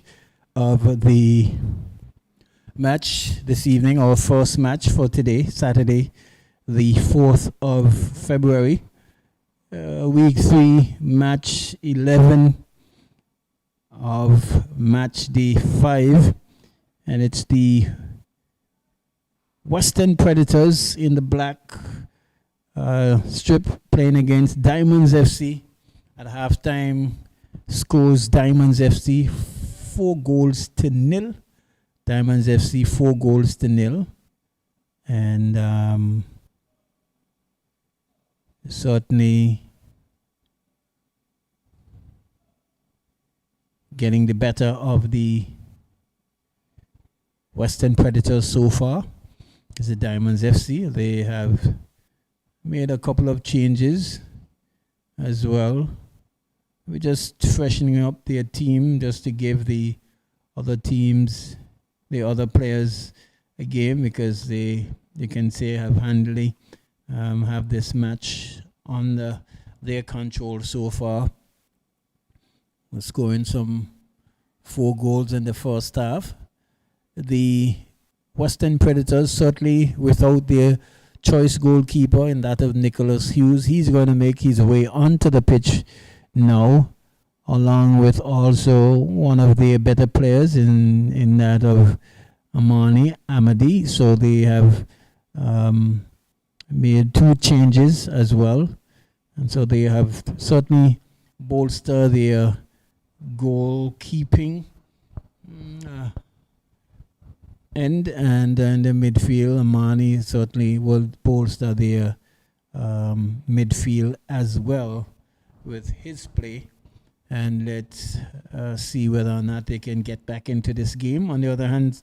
of the match this evening, our first match for today, Saturday, the 4th of February. Week 3, match 11 of match day 5. And it's the Western Predators in the black strip playing against Diamonds FC. At halftime, scores Diamonds FC 4-0. Diamonds FC 4-0. And certainly getting the better of the Western Predators so far is the Diamonds FC. They have made a couple of changes as well. We're just freshening up their team just to give the other teams, the other players a game, because they can say have handily have this match under their control so far. We're scoring some 4 goals in the first half. The Western Predators, certainly without their choice goalkeeper in that of Nicholas Hughes, he's going to make his way onto the pitch now, along with also one of their better players in that of Amani Amadi. So they have made 2 changes as well. And so they have certainly bolstered their goalkeeping end, and in the midfield, Amani certainly will bolster their midfield as well with his play. And let's see whether or not they can get back into this game. On the other hand,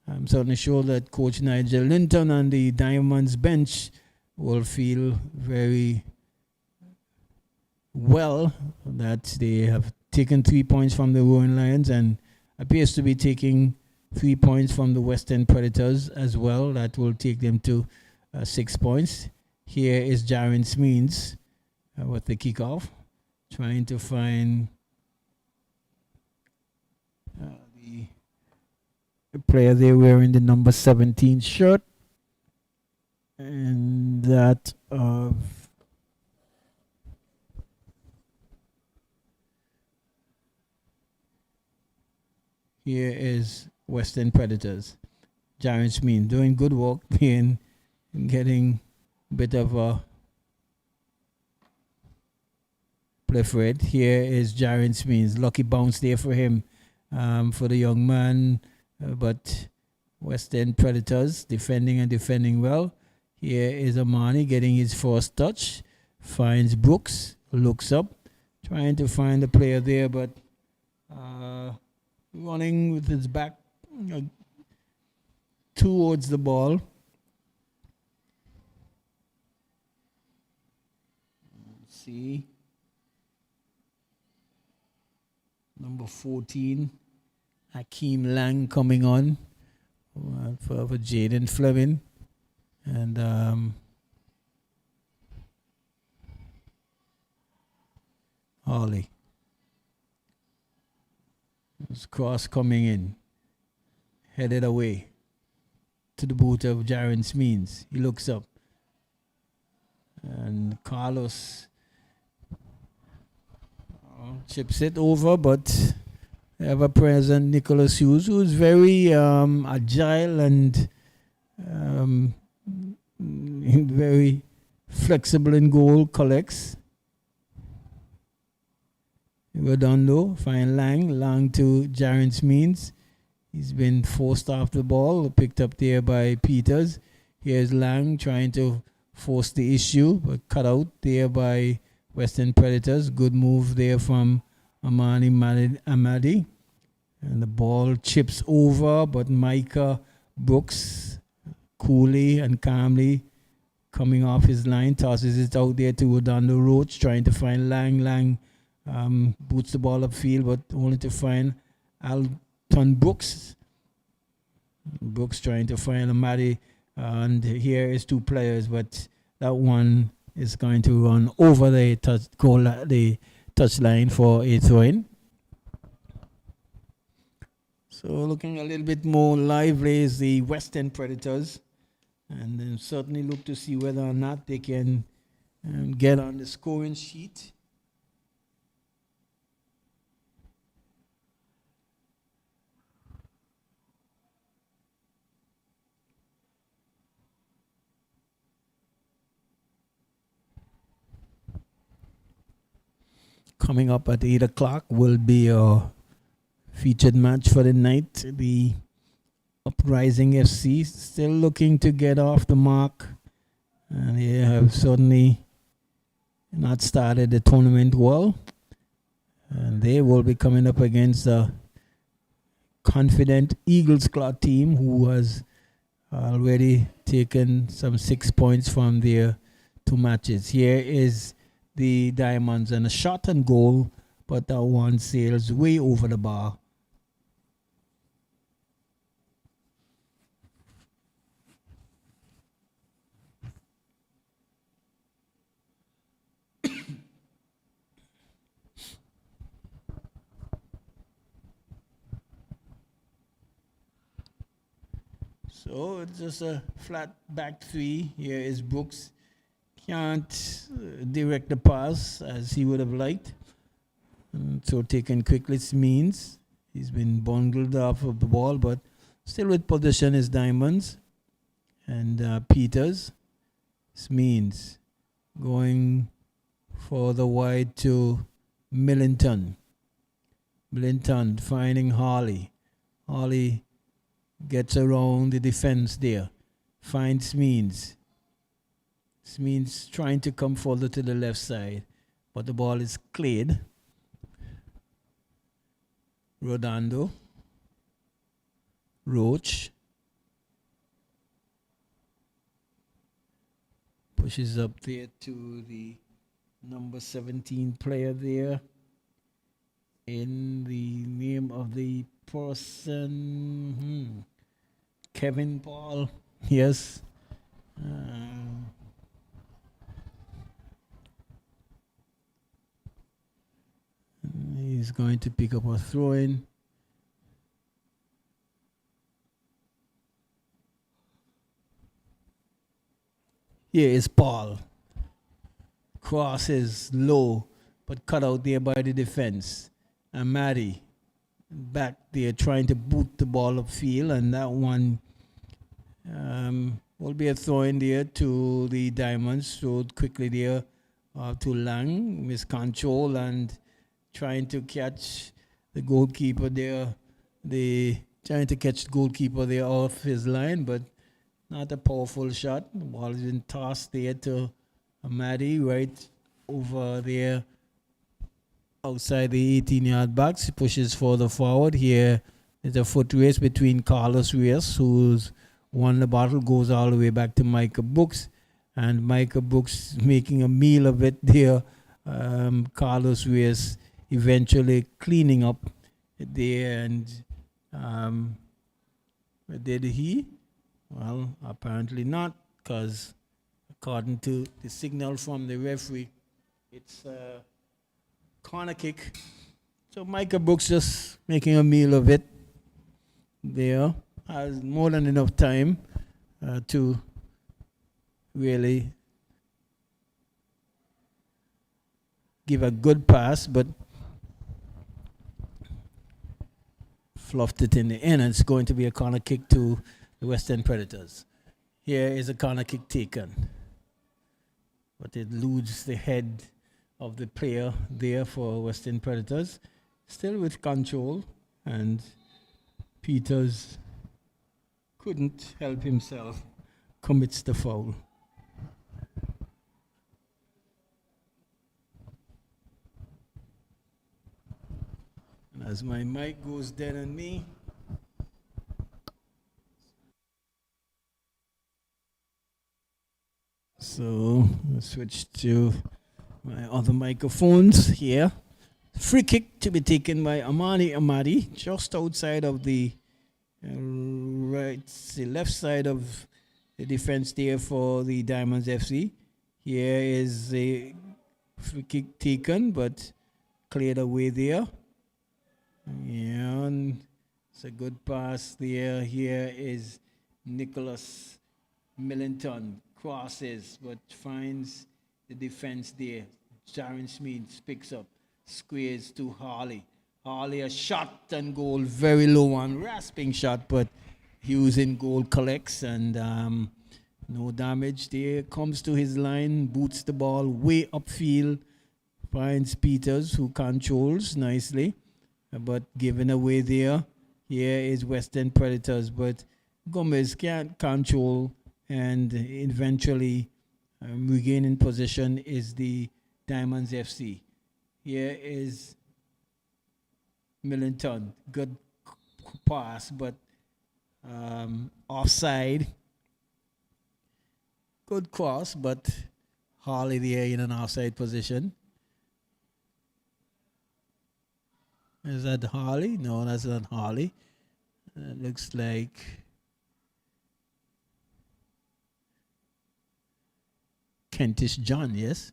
I'm certainly sure that Coach Nigel Linton and the Diamonds bench will feel very well that they have taken 3 points from the Roaring Lions and appears to be taking 3 points from the Western Predators as well. That will take them to 6 points. Here is Jaren Smeens with the kickoff, trying to find the player there wearing the number 17 shirt, and that of here is Western Predators. Jaren Smeens doing good work, getting a bit of a play for it. Here is Jaren Smeens. Lucky bounce there for him, for the young man. But Western Predators defending well. Here is Amani getting his first touch. Finds Brooks. Looks up. Trying to find the player there, but running with his back towards the ball. Let's see. Number 14, Hakeem Lang coming on for Jaden Fleming. And Harley. This cross coming in. Headed away to the boot of Jaren Smeens. He looks up. And Carlos chips it over, but ever-present Nicholas Hughes, who is very agile and very flexible in goal, collects. Redondo, find Lang to Jaren Smeens. He's been forced off the ball, picked up there by Peters. Here's Lang trying to force the issue, but cut out there by Western Predators. Good move there from Amani Amadi. And the ball chips over, but Micah Brooks coolly and calmly coming off his line, tosses it out there to Redondo Roach, trying to find Lang. Lang boots the ball upfield, but only to find Alton Brooks. Brooks trying to find Amadi, and here is 2 players, but that one is going to run over the touch line for a throw-in. So looking a little bit more lively is the Western Predators, and then certainly look to see whether or not they can get on the scoring sheet. Coming up at 8 o'clock will be a featured match for the night. The Uprising FC still looking to get off the mark. And they have certainly not started the tournament well. And they will be coming up against a confident Eagles Claw team who has already taken some 6 points from their 2 matches. Here is the Diamonds and a shot and goal, but that one sails way over the bar. So it's just a flat back 3. Here is Brooks. Can't direct the pass as he would have liked. So taken quickly means he's been bundled off of the ball, but still with possession is Diamonds. And Peters. This means going for the wide to Millington. Millington finding Harley. Harley gets around the defense there. Finds Smeens. Smeens trying to come further to the left side, but the ball is cleared. Rodando. Roach. Pushes up there to the number 17 player there. In the name of the person, Kevin Paul. Yes. He's going to pick up a throw-in. Here is Paul. Cross is low, but cut out there by the defense. And Matty back there trying to boot the ball upfield, and that one will be a throw-in there to the Diamonds. Thrown quickly there to Lang, miscontrol, and trying to catch the goalkeeper there. Trying to catch the goalkeeper there off his line, but not a powerful shot. The ball has been tossed there to Matty right over there outside the 18-yard box. He pushes further forward. Here is a foot race between Carlos Reyes, who's won the battle, goes all the way back to Micah Brooks. And Micah Brooks making a meal of it there. Carlos Reyes eventually cleaning up there. And did he? Well, apparently not, because according to the signal from the referee, it's a corner kick. So Micah Brooks just making a meal of it there. Has more than enough time to really give a good pass, but fluffed it in the end, and it's going to be a corner kick to the Western Predators. Here is a corner kick taken, but it eludes the head of the player there for Western Predators. Still with control, and Peters couldn't help himself, commits the foul. And as my mic goes dead on me, so I'll switch to my other microphones here. Free kick to be taken by Amani Amadi, just outside of the left side of the defense there for the Diamonds FC. Here is a free kick taken, but cleared away there. And It's a good pass there. Here is Nicholas Millington. Crosses, but finds the defense there. Jaron Smith picks up. Squares to Harley. Harley a shot and goal. Very low one. Rasping shot, but Hughes in goal collects and no damage there. Comes to his line. Boots the ball way upfield. Finds Peters who controls nicely. But given away there. Here is Western Predators, but Gomez can't control, and eventually regaining possession is the Diamonds FC. Here is Millington. Good pass, but offside. Good cross, but Harley there in an offside position. Is that Harley? No, that's not Harley. It looks like Kentish John, yes?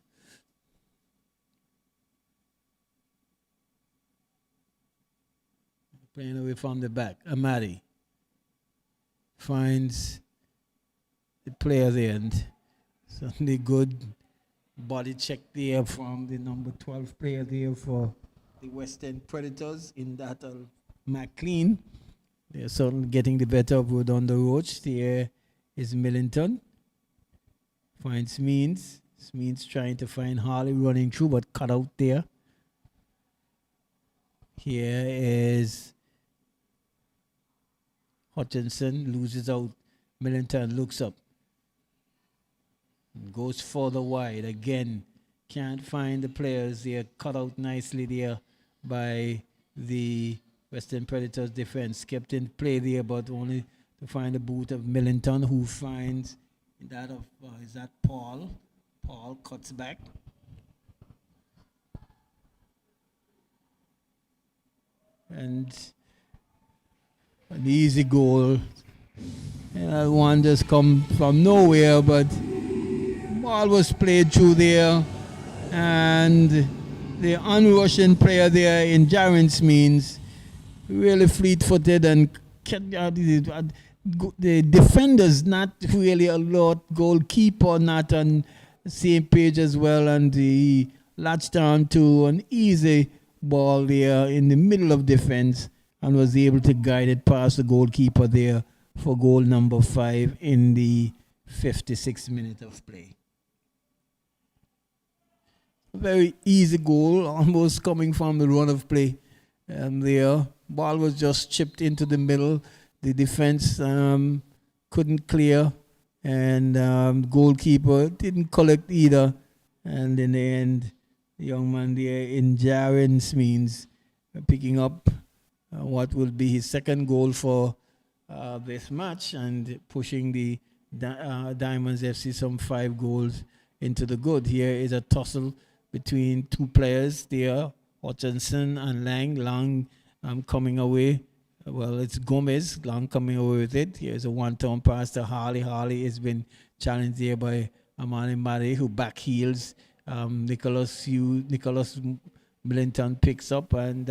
Playing away from the back. Amadi finds the player there, and certainly good body check there from the number 12 player there for the Western Predators in that McLean. They're certainly getting the better of Wood on the Roach. There is Millington. Finds Means. Means trying to find Harley running through, but cut out there. Here is Hutchinson. Loses out. Millington looks up. Goes further wide. Again, can't find the players there. Cut out nicely there by the Western Predators defense. Kept in play there, but only to find the boot of Millington, who finds that of, is that Paul? Paul cuts back. And an easy goal. And one just come from nowhere, but ball was played through there. And the unrushing player there in Jarrens means really fleet-footed and the defenders not really a lot, goalkeeper not on the same page as well, and he latched on to an easy ball there in the middle of defense and was able to guide it past the goalkeeper there for goal number 5 in the 56th minute of play. Very easy goal, almost coming from the run of play. And the ball was just chipped into the middle. The defense couldn't clear, and goalkeeper didn't collect either. And in the end, the young man there in Jarens means picking up what will be his second goal for this match and pushing the Diamonds FC some 5 goals into the good. Here is a tussle between 2 players there, Hutchinson and Lang. Lang coming away. Well, it's Gomez. Lang coming away with it. Here's a one-turn pass to Harley. Harley has been challenged there by Amani Mare, who back heels. Nicholas Millington picks up and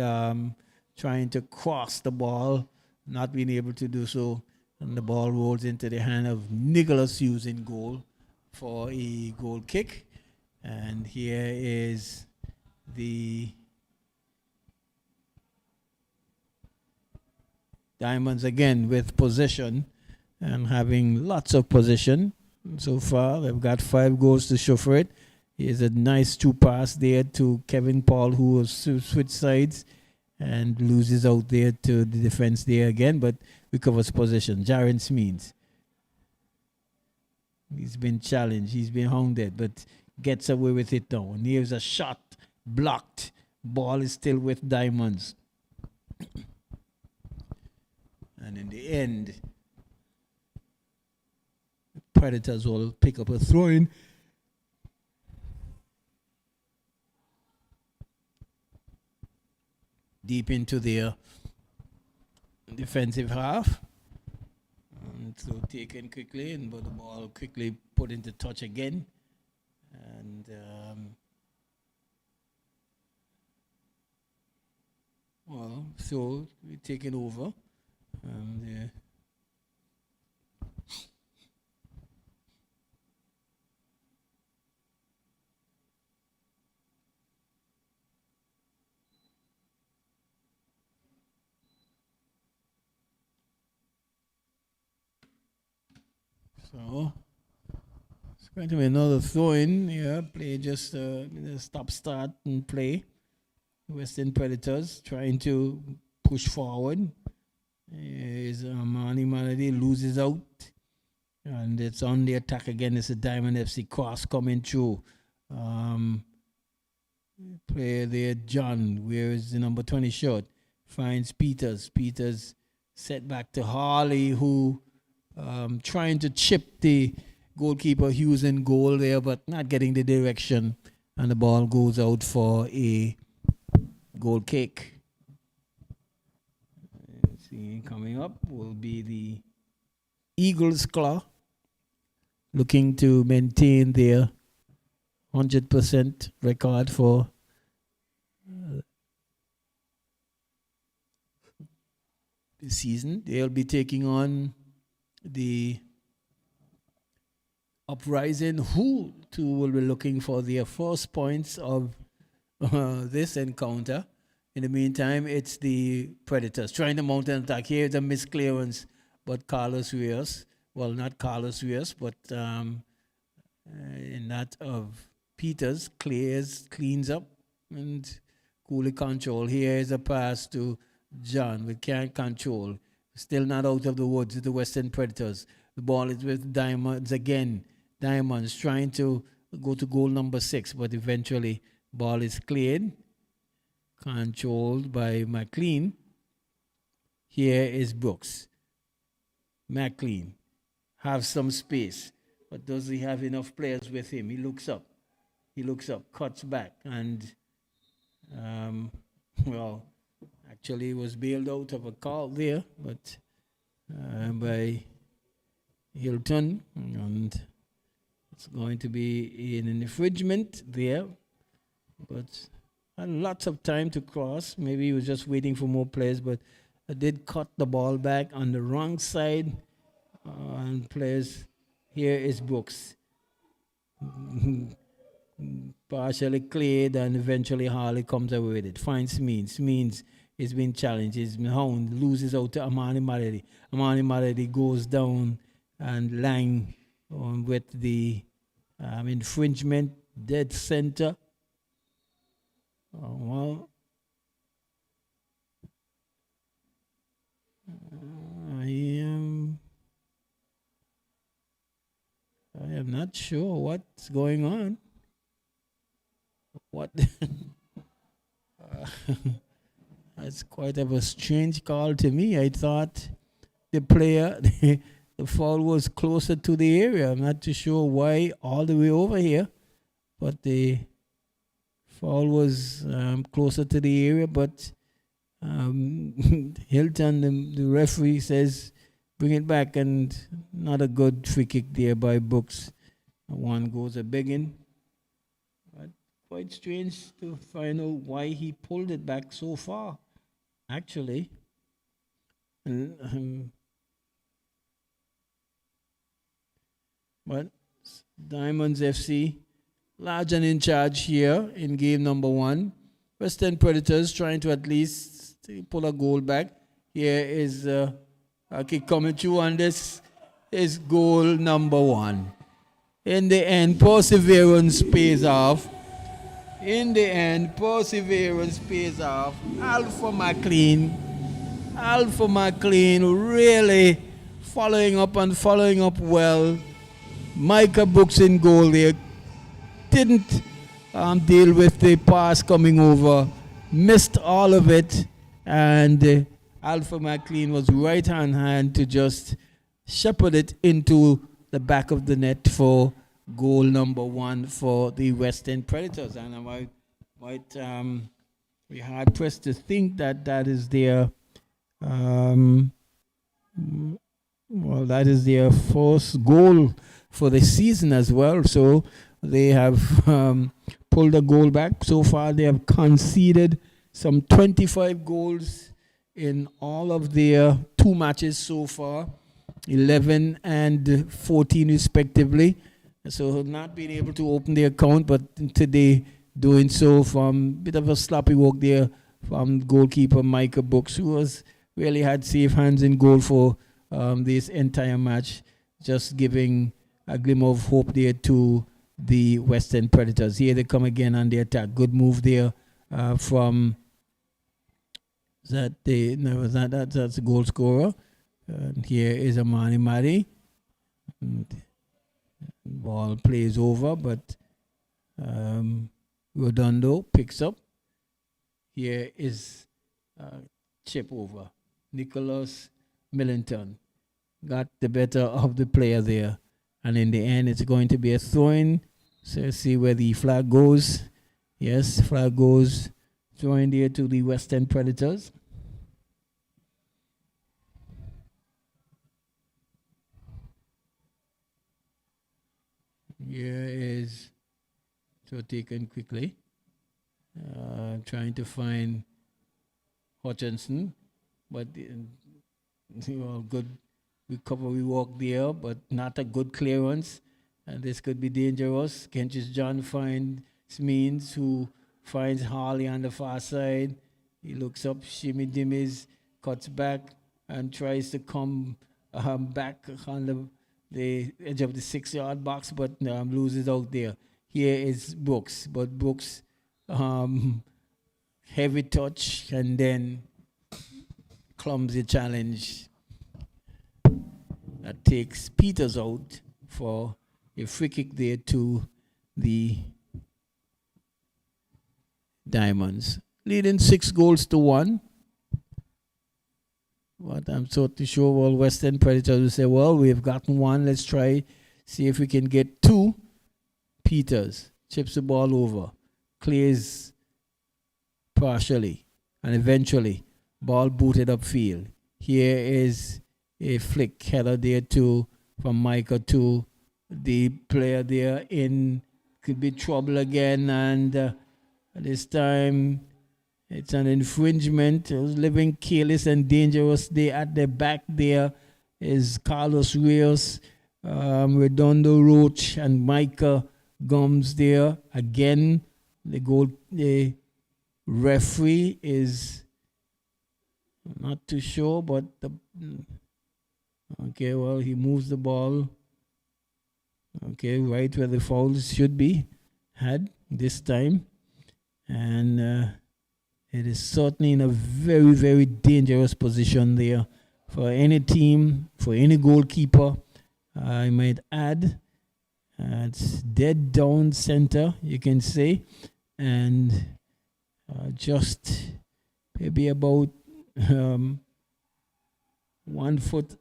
trying to cross the ball, not being able to do so. And the ball rolls into the hand of Nicholas Hughes in goal for a goal kick. And here is the Diamonds again with possession and having lots of possession. So far, they've got 5 goals to show for it. Here's a nice 2 pass there to Kevin Paul, who will switch sides and loses out there to the defense there again, but recovers possession. Jarens means he's been challenged, he's been hounded, but gets away with it now. And here's a shot blocked. Ball is still with Diamonds. And in the end, the Predators will pick up a throw-in. Deep into their defensive half. And so taken quickly, but the ball quickly put into touch again. And well, so we're taking over. Yeah. So it's going to be another throw in. Yeah, play just stop, start, and play. Western Predators trying to push forward. Is Mani Malady loses out, and it's on the attack again. It's a Diamond FC cross coming through. Player there, John. Where is the number 20 shot? Finds Peters. Peters set back to Harley, who trying to chip the goalkeeper Hughes in goal there, but not getting the direction, and the ball goes out for a goal kick. Let's see, coming up will be the Eagles Claw, looking to maintain their 100% record for the season. They'll be taking on the Uprising, who too will be looking for their first points of this encounter. In the meantime, it's the Predators trying to mount an attack. Here's a misclearance, but Carlos Rios, well, not Carlos Rios, but in that of Peters, cleans up and coolly control. Here is a pass to John. We can't control. Still not out of the woods. The Western Predators. The ball is with Diamonds again. Diamonds trying to go to goal number 6, but eventually ball is cleared. Controlled by McLean. Here is Brooks. McLean have some space, but does he have enough players with him? He looks up, cuts back, and well, actually he was bailed out of a call there, but by Hilton, and it's going to be an infringement there, but had lots of time to cross. Maybe he was just waiting for more players, but I did cut the ball back on the wrong side. And players, here is Brooks. Partially cleared, and eventually Harley comes away with it. Finds Means. Means is being challenged. His hound loses out to Amani Malady. Amani Malady goes down, and Lang with the infringement, dead center. Well, I am not sure what's going on. What? That's quite of a strange call to me. I thought the player, the foul was closer to the area. I'm not too sure why all the way over here, but the foul was closer to the area. But Hilton, the referee, says bring it back, and not a good free kick there by Brooks. One goes a begging. But quite strange to find out why he pulled it back so far, actually. But Diamonds FC, large and in charge here in game number 1. Western Predators trying to at least pull a goal back. Here is a kick coming through, and this is goal number 1. In the end, perseverance pays off. Alpha McLean really following up well. Micah Brooks in goal there. Didn't deal with the pass coming over. Missed all of it. And Alpha McLean was right on hand to just shepherd it into the back of the net for goal number 1 for the Western Predators. And I'm quite hard pressed to think that is their that is their first goal for the season as well. So they have pulled a goal back. So far they have conceded some 25 goals in all of their 2 matches so far, 11 and 14 respectively. So not being able to open the account, but today doing so from a bit of a sloppy work there from goalkeeper Micah Brooks, who was really had safe hands in goal for this entire match, just giving a glimmer of hope there to the Western Predators. Here they come again on the attack. Good move there from that's a goal scorer. And here is Amani Mari. Ball plays over, but Redondo picks up. Here is chip over. Nicholas Millington got the better of the player there. And in the end, it's going to be a throw-in. So let's see where the flag goes. Yes, flag goes. Throw-in there to the Western Predators. Here is so taken quickly. Trying to find Hutchinson, but good recovery walk there, but not a good clearance, and this could be dangerous. Kentish John finds Means, who finds Harley on the far side. He looks up, shimmy dimmies, cuts back, and tries to come back on the edge of the 6-yard box, but loses out there. Here is Brooks, but Brooks heavy touch and then clumsy challenge that takes Peters out for a free kick there to the Diamonds, leading 6-1. But I'm totally sure all Western Predators will say, well, we've gotten one, let's try, see if we can get 2. Peters chips the ball over, clears partially, and eventually ball booted upfield. Here is a flick header there too from Micah to the player there in could be trouble again, and this time it's an infringement. It was living careless and dangerous there at the back. There is Carlos Rios, Redondo Roach, and Micah Gums there. Again, the referee is not too sure, but okay, well, he moves the ball. Okay, right where the fouls should be had this time. And it is certainly in a very, very dangerous position there for any team, for any goalkeeper. I might add, it's dead down center, you can say, and just maybe about 1 foot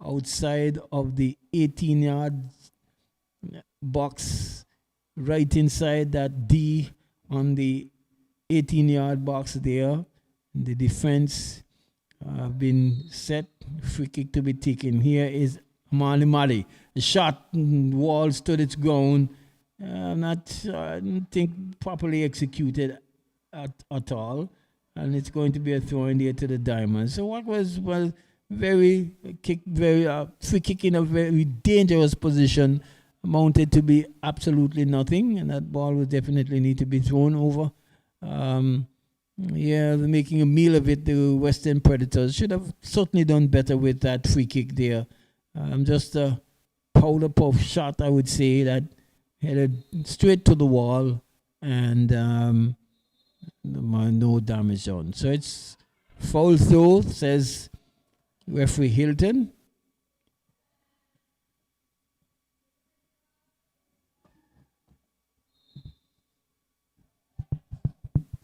outside of the 18-yard box, right inside that D on the 18-yard box there. The defense have been set. Free kick to be taken. Here is Amani Mali. The shot wall stood its ground. I don't think properly executed at all. And it's going to be a throw in there to the Diamonds. So what was, well, free kick in a very dangerous position, amounted to be absolutely nothing, and that ball would definitely need to be thrown over. They're making a meal of it. The Western Predators should have certainly done better with that free kick there. Just a powder puff shot, I would say, that headed straight to the wall, and no damage done. So it's foul throw, says referee Hilton.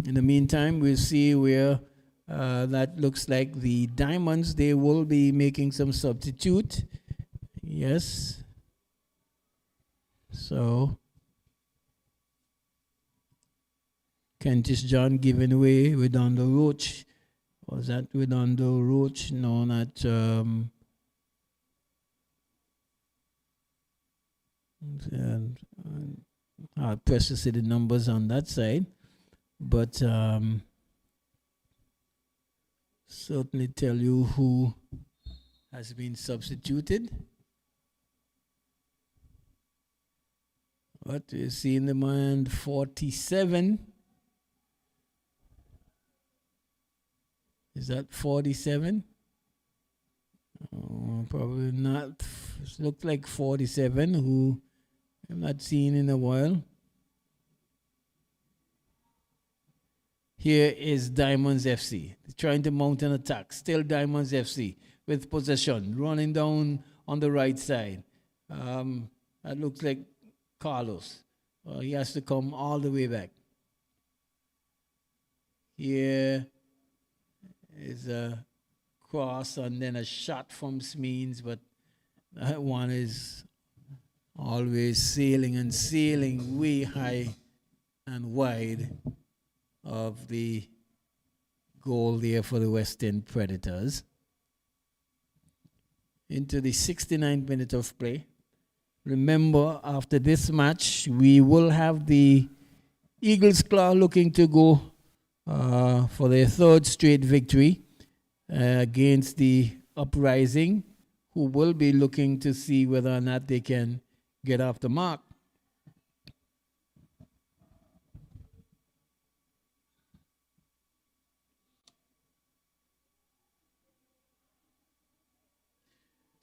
In the meantime, we'll see where that looks like the Diamonds. They will be making some substitute. Yes. So, Kentish John giving away Redondo Roach. Was that Redondo Roach? No, not. I'll press to see the numbers on that side. But certainly tell you who has been substituted. But you see in the mind 47. Is that 47? Probably not. It looks like 47, who I've not seen in a while. Here is Diamonds FC. They're trying to mount an attack. Still Diamonds FC with possession. Running down on the right side. That looks like Carlos. He has to come all the way back. Here is a cross and then a shot from Smeens, but that one is always sailing way high and wide of the goal there for the West End Predators. Into the 69th minute of play. Remember, after this match, we will have the Eagles Claw looking to go for their third straight victory against the Uprising, who will be looking to see whether or not they can get off the mark.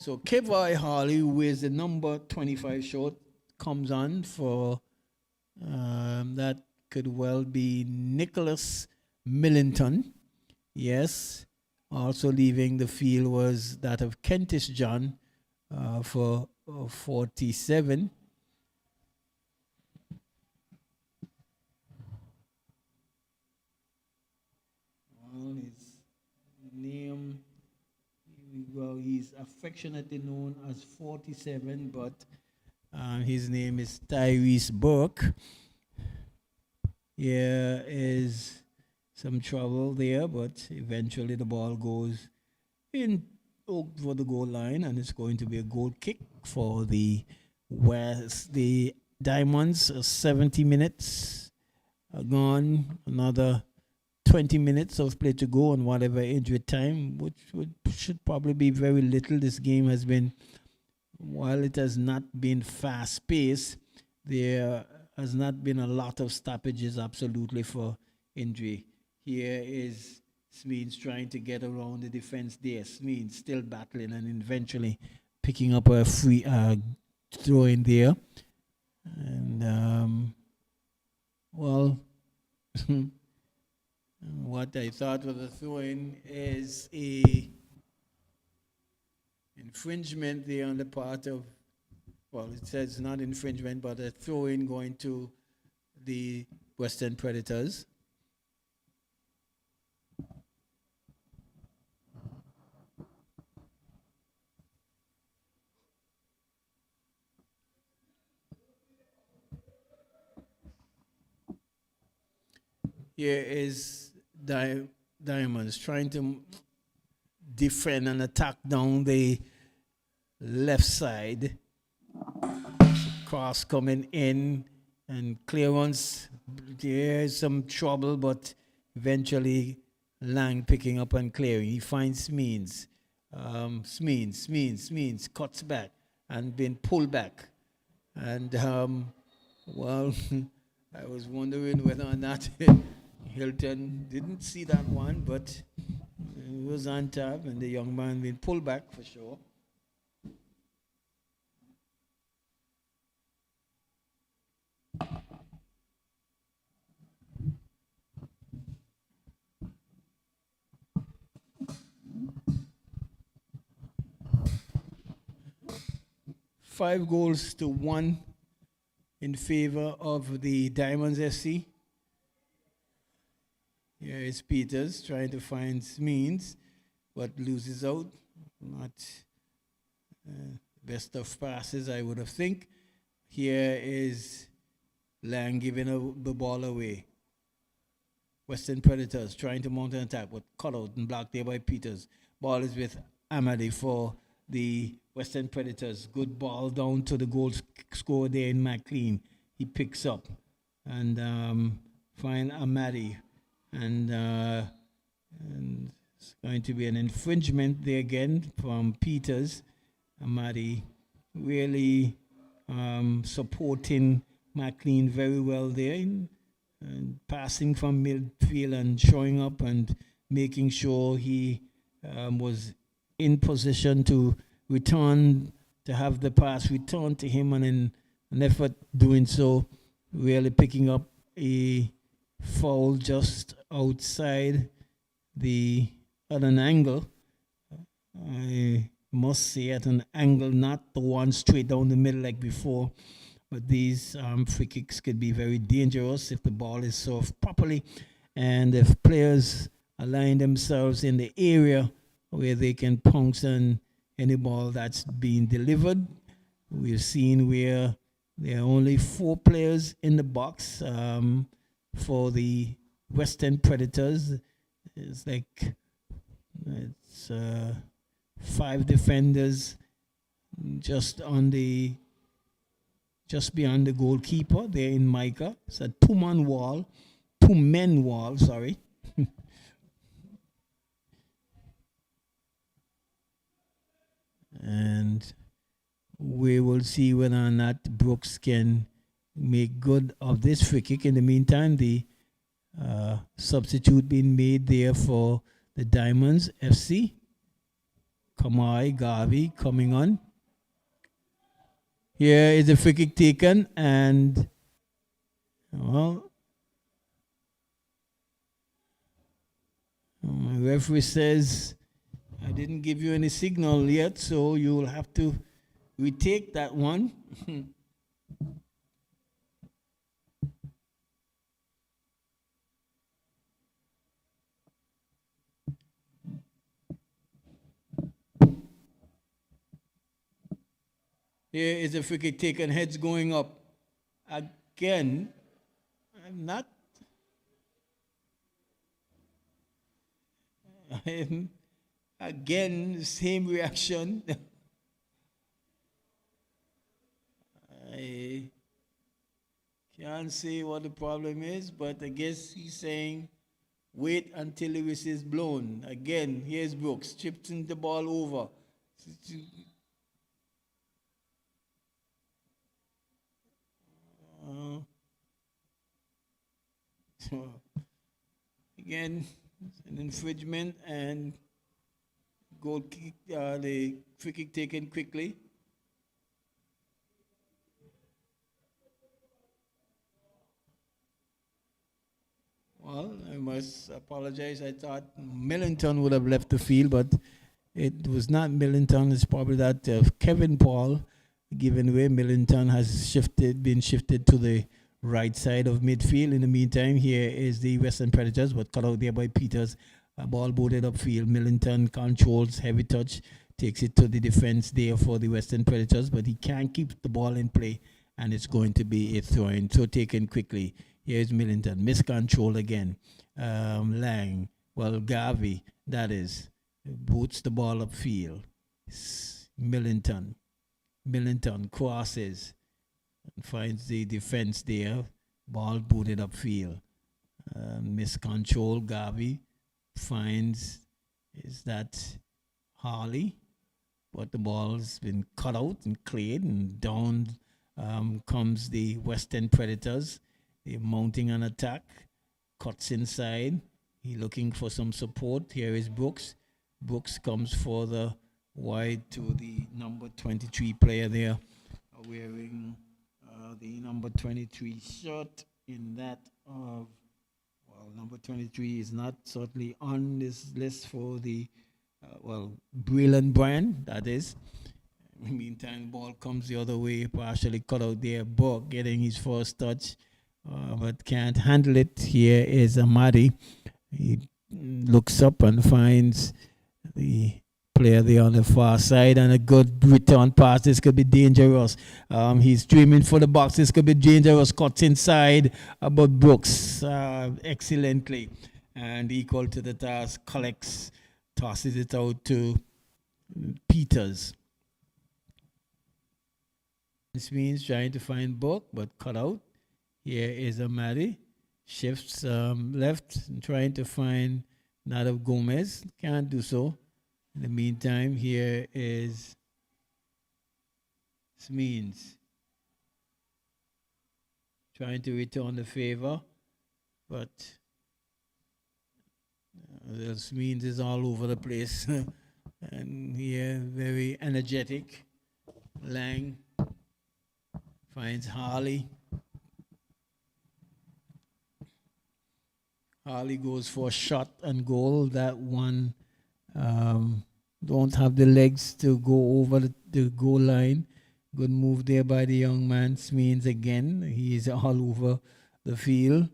So Kevai Harley, who is the number 25 short, comes on for that could well be Nicholas Millington. Yes. Also leaving the field was that of Kentish John for 47. Well, his name, well, he's affectionately known as 47, but his name is Tyrese Burke. Here is some trouble there, but eventually the ball goes in for the goal line, and it's going to be a goal kick for the West. The Diamonds, 70 minutes gone, another 20 minutes of play to go on whatever injury time, which should probably be very little. This game has been, while it has not been fast-paced, there has not been a lot of stoppages absolutely for injury. Here is Smeens trying to get around the defense there. Smeens still battling and eventually picking up a free throw in there. And, well, what I thought was a throw-in is a infringement there on the part of, well, it says not infringement, but a throw-in going to the Western Predators. Here is Diamonds trying to defend and attack down the left side. Cross coming in and clearance. There's some trouble, but eventually Lang picking up and clearing. He finds Smeens. Smeens cuts back and being pulled back. And, well, I was wondering whether or not Hilton didn't see that one, but he was on top, and the young man being pulled back for sure. Five goals to one in favor of the Diamonds FC. Here is Peters trying to find Smeens, but loses out. Not best of passes, I would have think. Here is Lang giving the ball away. Western Predators trying to mount an attack, but cut out and blocked there by Peters. Ball is with Amadi for the Western Predators. Good ball down to the goal scorer there in McLean. He picks up and find Amadi. And It's going to be an infringement there again from Peters. Amadi really supporting McLean very well there, and passing from midfield and showing up and making sure he was in position to return, to have the pass returned to him, and in an effort doing so, really picking up a foul just outside at an angle. I must say at an angle, not the one straight down the middle like before. But these free kicks could be very dangerous if the ball is served properly and if players align themselves in the area where they can pounce on any ball that's being delivered. We've seen where there are only 4 players in the box for the Western Predators. It's 5 defenders just beyond the goalkeeper there in Micah. It's a 2-man wall, 2-men wall, sorry. And we will see whether or not Brooks can make good of this free kick. In the meantime, the substitute being made there for the Diamonds FC. Kamai Garvey coming on. Here is a free kick taken, and well, my referee says I didn't give you any signal yet, so you will have to retake that one. Here is a free kick taken, heads going up. Again, I'm again, same reaction. I can't say what the problem is, but I guess he's saying wait until the whistle is blown. Again, here's Brooks, chipping the ball over. So again, an infringement and goal kick, the free kick taken quickly. Well, I must apologize. I thought Millington would have left the field, but it was not Millington. It's probably that Kevin Paul, given way Millington has been shifted to the right side of midfield. In the meantime, here is the Western Predators, but cut out there by Peters. A ball boarded upfield. Millington controls, heavy touch, takes it to the defense there for the Western Predators, but he can't keep the ball in play, and it's going to be a throw-in. So taken quickly. Here's Millington, miscontrol again. Garvey, that is, boots the ball upfield. Millington crosses and finds the defense there. Ball booted upfield. Miscontrol. Garvey finds, is that Harley? But the ball's been cut out and cleared, and down comes the Western Predators. They're mounting an attack. Cuts inside. He's looking for some support. Here is Brooks. Brooks comes further wide to the number 23 player there, wearing the number 23 shirt in that of, well, number 23 is not certainly on this list for the, Breland brand, that is. In the meantime, the ball comes the other way, partially cut out there. Burke getting his first touch, but can't handle it. Here is Amadi. He looks up and finds the player there on the far side, and a good return pass. This could be dangerous. He's streaming for the box. This could be dangerous. Cuts inside, but Brooks excellently and equal to the task. Collects, tosses it out to Peters. This means trying to find Burke, but cut out. Here is Amadi. Shifts left and trying to find Not of Gomez. Can't do so. In the meantime, here is Smeens trying to return the favor, but Smeens is all over the place. And here, very energetic. Lang finds Harley. Harley goes for a shot and goal. That one don't have the legs to go over the goal line. Good move there by the young man. Smeens again. He is all over the field.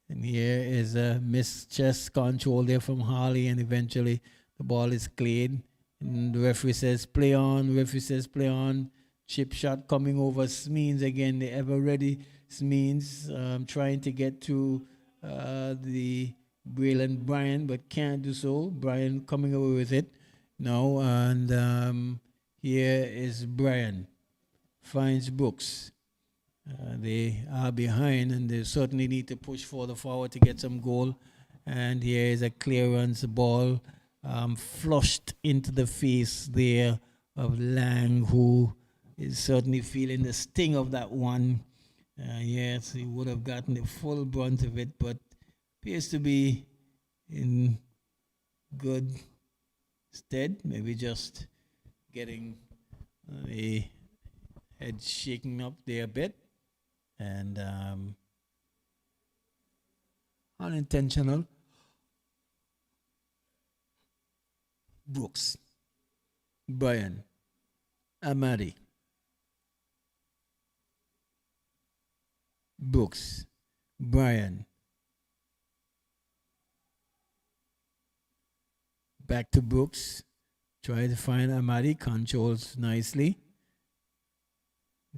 And here is a missed chest control there from Harley, and eventually the ball is cleared. And the referee says play on. Referee says play on. Chip shot coming over Smeens again. The ever ready Smeens trying to get to the Braylon Bryan, but can't do so. Bryan coming away with it now, and here is Bryan. Finds Brooks. They are behind, and they certainly need to push further forward to get some goal. And here is a clearance ball flushed into the face there of Lang, who is certainly feeling the sting of that one. Yes, he would have gotten the full brunt of it, but appears to be in good stead. Maybe just getting the head shaken up there a bit. And unintentional. Brooks, Bryan, Amadi, Brooks, Bryan, back to Brooks, try to find Amadi, controls nicely.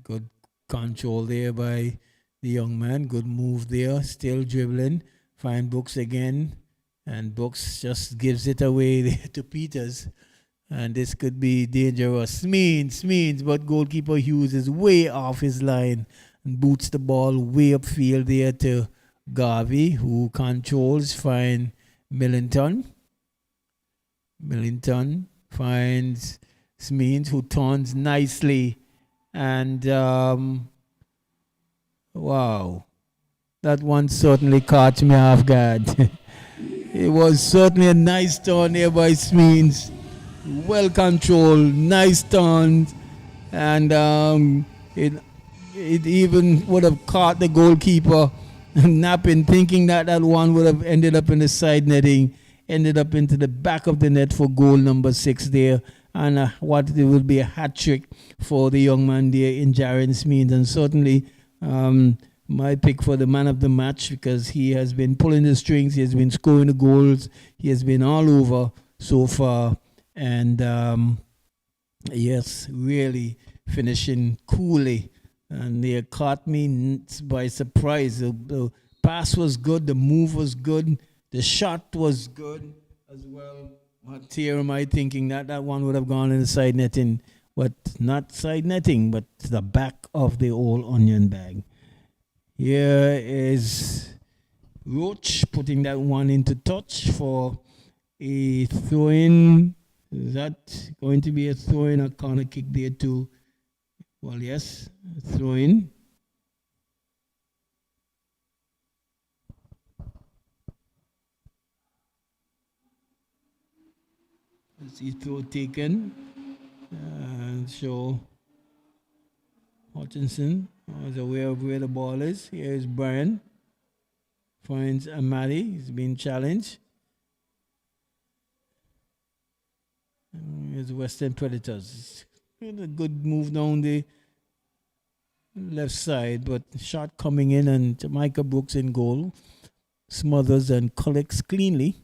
Good control there by the young man. Good move there. Still dribbling. Find Brooks again. And Brooks just gives it away there to Peters. And this could be dangerous. Smeens, but goalkeeper Hughes is way off his line and boots the ball way upfield there to Garvey, who controls. Find Millington. Millington finds Smeens, who turns nicely. And wow, that one certainly caught me off guard. It was certainly a nice turn there by Smeens. Well controlled, nice turns, and it even would have caught the goalkeeper napping, thinking that that one would have ended up in the side netting, ended up into the back of the net for goal number 6 there. And what it will be a hat trick for the young man there in Jaren Smeens. And certainly my pick for the man of the match, because he has been pulling the strings, he has been scoring the goals, he has been all over so far. And yes, really finishing coolly. And they caught me by surprise. The pass was good, the move was good, the shot was good as well. What here am I thinking that that one would have gone in the side netting, but not side netting, but the back of the old onion bag. Here is Roach putting that one into touch for a throw-in. Is that going to be a throw-in or corner kick there too? Well, yes, throw-in. See throw taken. So Hutchinson was aware of where the ball is. Here is Bryan. Finds Amadi. He's been challenged. Here's Western Predators. A good move down the left side, but shot coming in, and Jamaica Brooks in goal. Smothers and collects cleanly.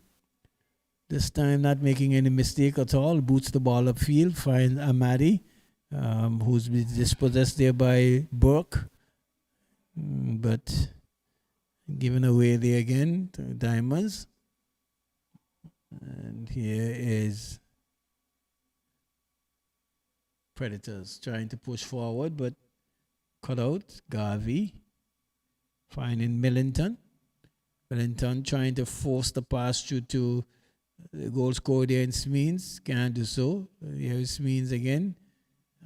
This time not making any mistake at all. Boots the ball upfield. Finds Amadi, who's been dispossessed there by Burke. But given away there again to Diamonds. And here is Predators trying to push forward, but cut out. Garvey finding Millington. Wellington trying to force the pass through to the goal scorer there in Smeens. Can't do so. Here is Smeens again.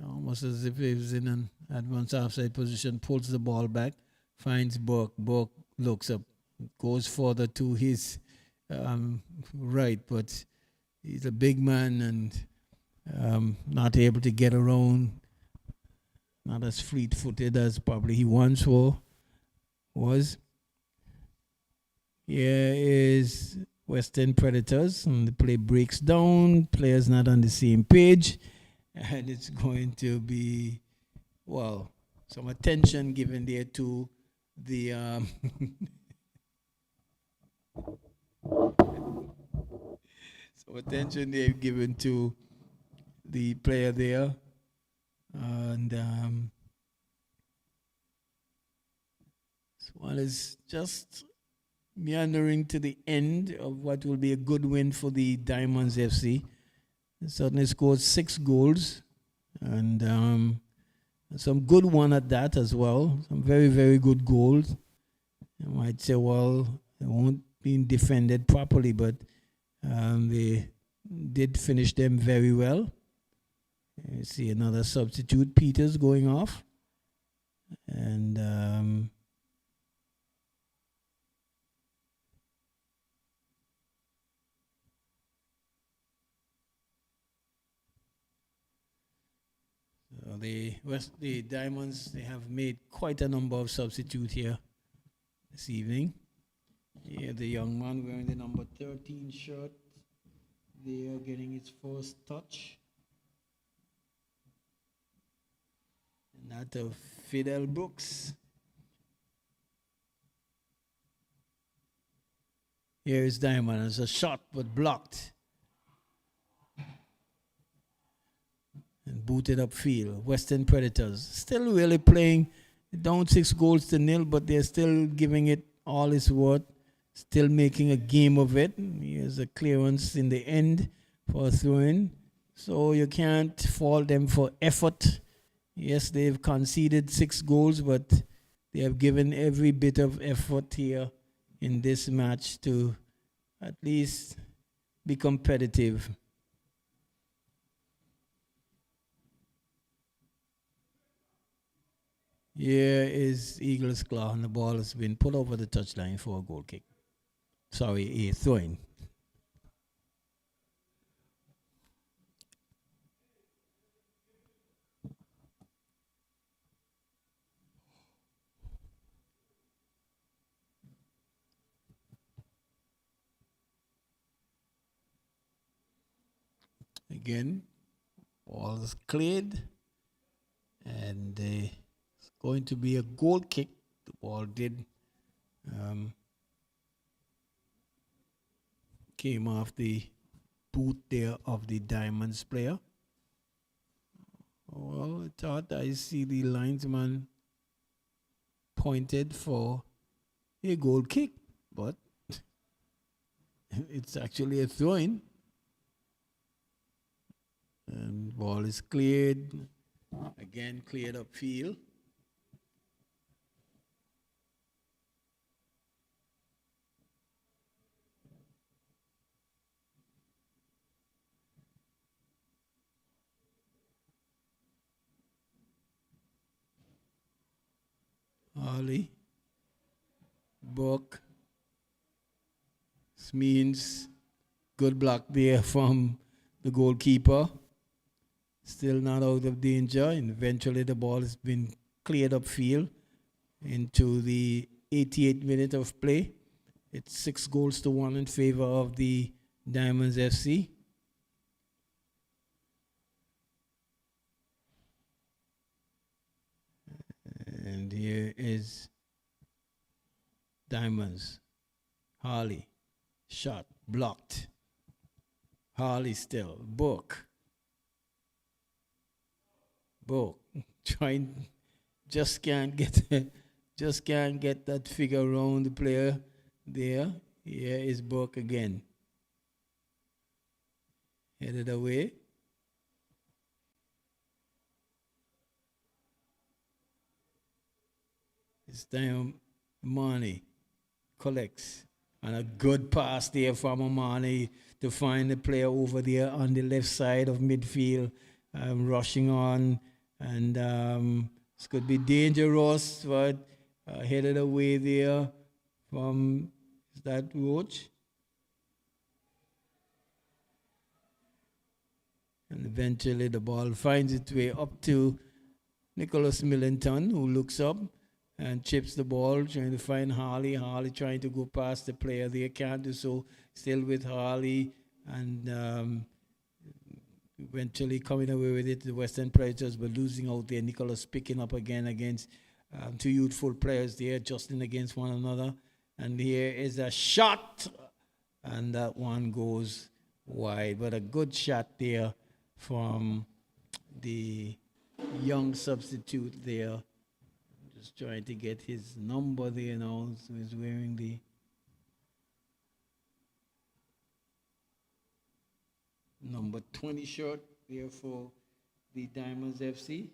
Almost as if he was in an advanced offside position. Pulls the ball back. Finds Burke. Burke looks up. Goes further to his right. But he's a big man and not able to get around. Not as fleet-footed as probably he once was. Here is Western Predators, and the play breaks down. Players not on the same page, and it's going to be, well, some attention given there to the some attention they've given to the player there, and this one is just meandering to the end of what will be a good win for the Diamonds FC. They certainly scored 6 goals and some good one at that as well. Some very, very good goals. You might say, well, they won't be defended properly, but they did finish them very well. You see another substitute, Peters, going off. And the Diamonds, they have made quite a number of substitutes here this evening. Here the young man wearing the number 13 shirt, they are getting his first touch. And that of Fidel Brooks. Here is Diamond. It's a shot but blocked. And booted upfield. Western Predators still really playing down 6 goals to nil, but they're still giving it all its worth. Still making a game of it. Here's a clearance in the end for a throw-in. So you can't fault them for effort. Yes, they've conceded 6 goals, but they have given every bit of effort here in this match to at least be competitive. Here is Eagles' claw, and the ball has been put over the touchline for a goal kick. Sorry, a throw-in. Again, ball is cleared, and it's going to be a goal kick. The ball did came off the boot there of the Diamonds player. Well, I thought I see the linesman pointed for a goal kick, but it's actually a throw-in. And ball is cleared. Again, cleared upfield. Harley, Buck, this means good block there from the goalkeeper. Still not out of danger, and eventually the ball has been cleared upfield into the 88th minute of play. It's 6 goals to 1 in favor of the Diamonds FC. And here is Diamonds. Harley. Shot. Blocked. Harley still. Book. Trying. Just can't get that figure around the player there. Here is Book again. Headed away. This time, Marnie collects. And a good pass there from Omani to find the player over there on the left side of midfield, rushing on. And this could be dangerous, but headed away there from, is that Roach? And eventually the ball finds its way up to Nicholas Millington, who looks up and chips the ball, trying to find Harley. Harley trying to go past the player there, can't do so. Still with Harley, and eventually coming away with it, the Western Predators, but losing out there. Nicholas picking up again against two youthful players there, adjusting against one another. And here is a shot, and that one goes wide. But a good shot there from the young substitute there. Just trying to get his number there now. So he's wearing the number 20 shirt there for the Diamonds FC.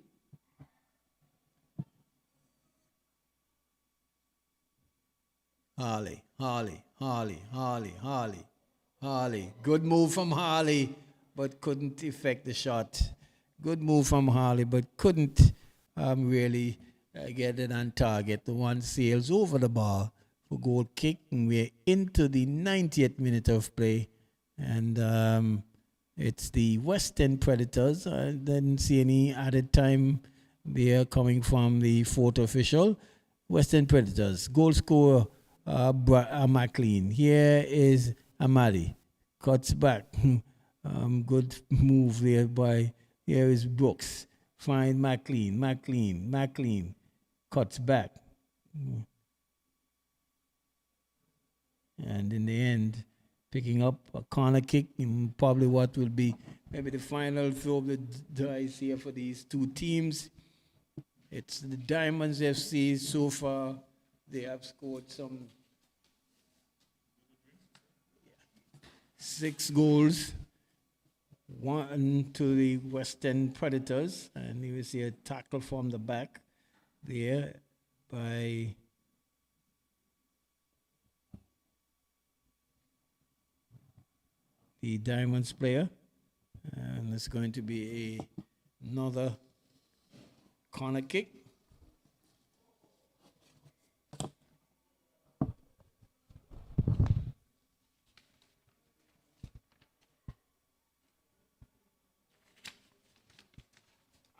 Harley. Good move from Harley, but couldn't effect the shot. Good move from Harley, but couldn't really get it on target. The one sails over the bar for goal kick, and we're into the 90th minute of play. And it's the Western Predators. I didn't see any added time there coming from the fourth official. Western Predators. Goal scorer McLean. Here is Amadi. Cuts back. Good move there by, here is Brooks. Find McLean. Cuts back. And in the end, picking up a corner kick in probably what will be maybe the final throw of the dice here for these two teams. It's the Diamonds FC. So far, they have scored some 6 goals. 1 to the Western Predators. And you will see a tackle from the back there by the Diamonds player. And it's going to be another corner kick.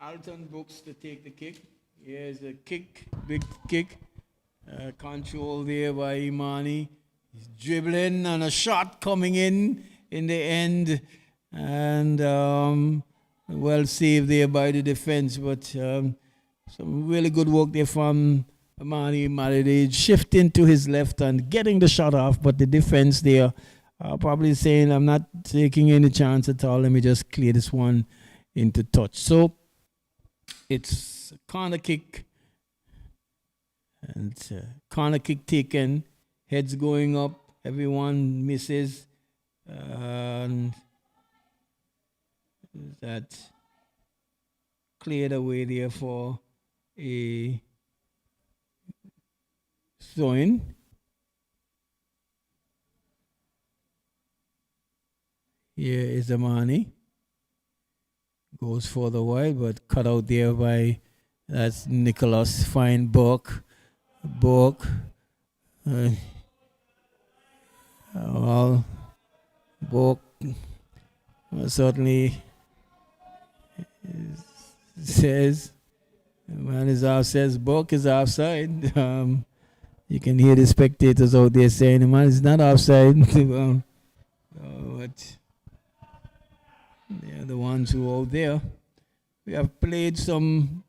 Alton Brooks to take the kick. Here's a kick, big kick. Control there by Imani. He's dribbling and a shot coming in the end. And well saved there by the defense. But some really good work there from Imani. Imani shifting to his left and getting the shot off. But the defense there probably saying, I'm not taking any chance at all. Let me just clear this one into touch. So it's a corner kick. And corner kick taken. Heads going up. Everyone misses. And that cleared away there for a throw-in. Here is Amani. Goes further wide, but cut out there by, that's Nicholas. Fine Bork. Well, Bork certainly says, man is off, says Bork is offside. You can hear the spectators out there saying, the man is not offside. But they're the ones who are out there. We have played some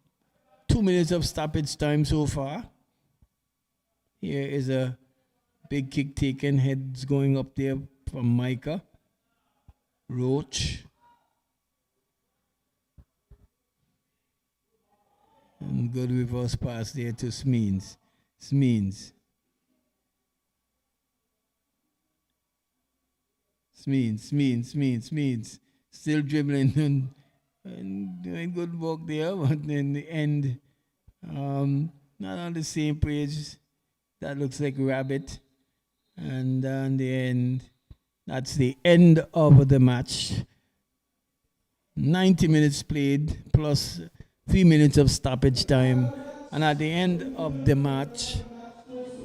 2 minutes of stoppage time so far. Here is a big kick taken, heads going up there from Micah. Roach. And good reverse pass there to Smeens. Smeens. Still dribbling and doing good work there, but in the end, not on the same page. That looks like Rabbit. And in the end, that's the end of the match. 90 minutes played plus 3 minutes of stoppage time. And at the end of the match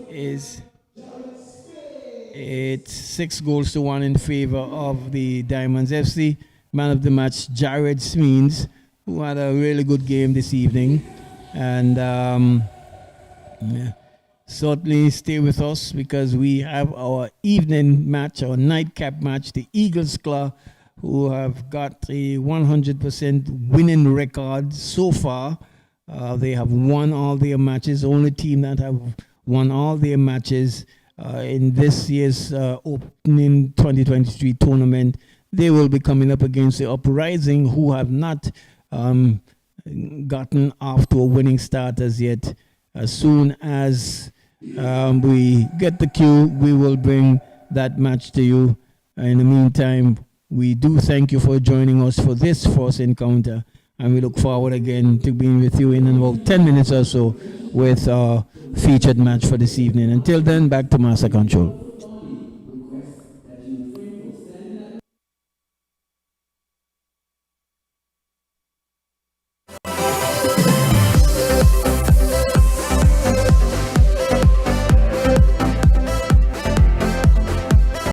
is it's 6 goals to 1 in favor of the Diamonds FC. Man of the match, Jared Smeens, who had a really good game this evening. And yeah, certainly stay with us because we have our evening match, our nightcap match, the Eagles Club, who have got a 100% winning record so far. They have won all their matches, only team that have won all their matches in this year's opening 2023 tournament. They will be coming up against the Uprising, who have not gotten off to a winning start as yet. As soon as we get the cue, we will bring that match to you. In the meantime, we do thank you for joining us for this first encounter, and we look forward again to being with you in about 10 minutes or so with our featured match for this evening. Until then, back to Master Control.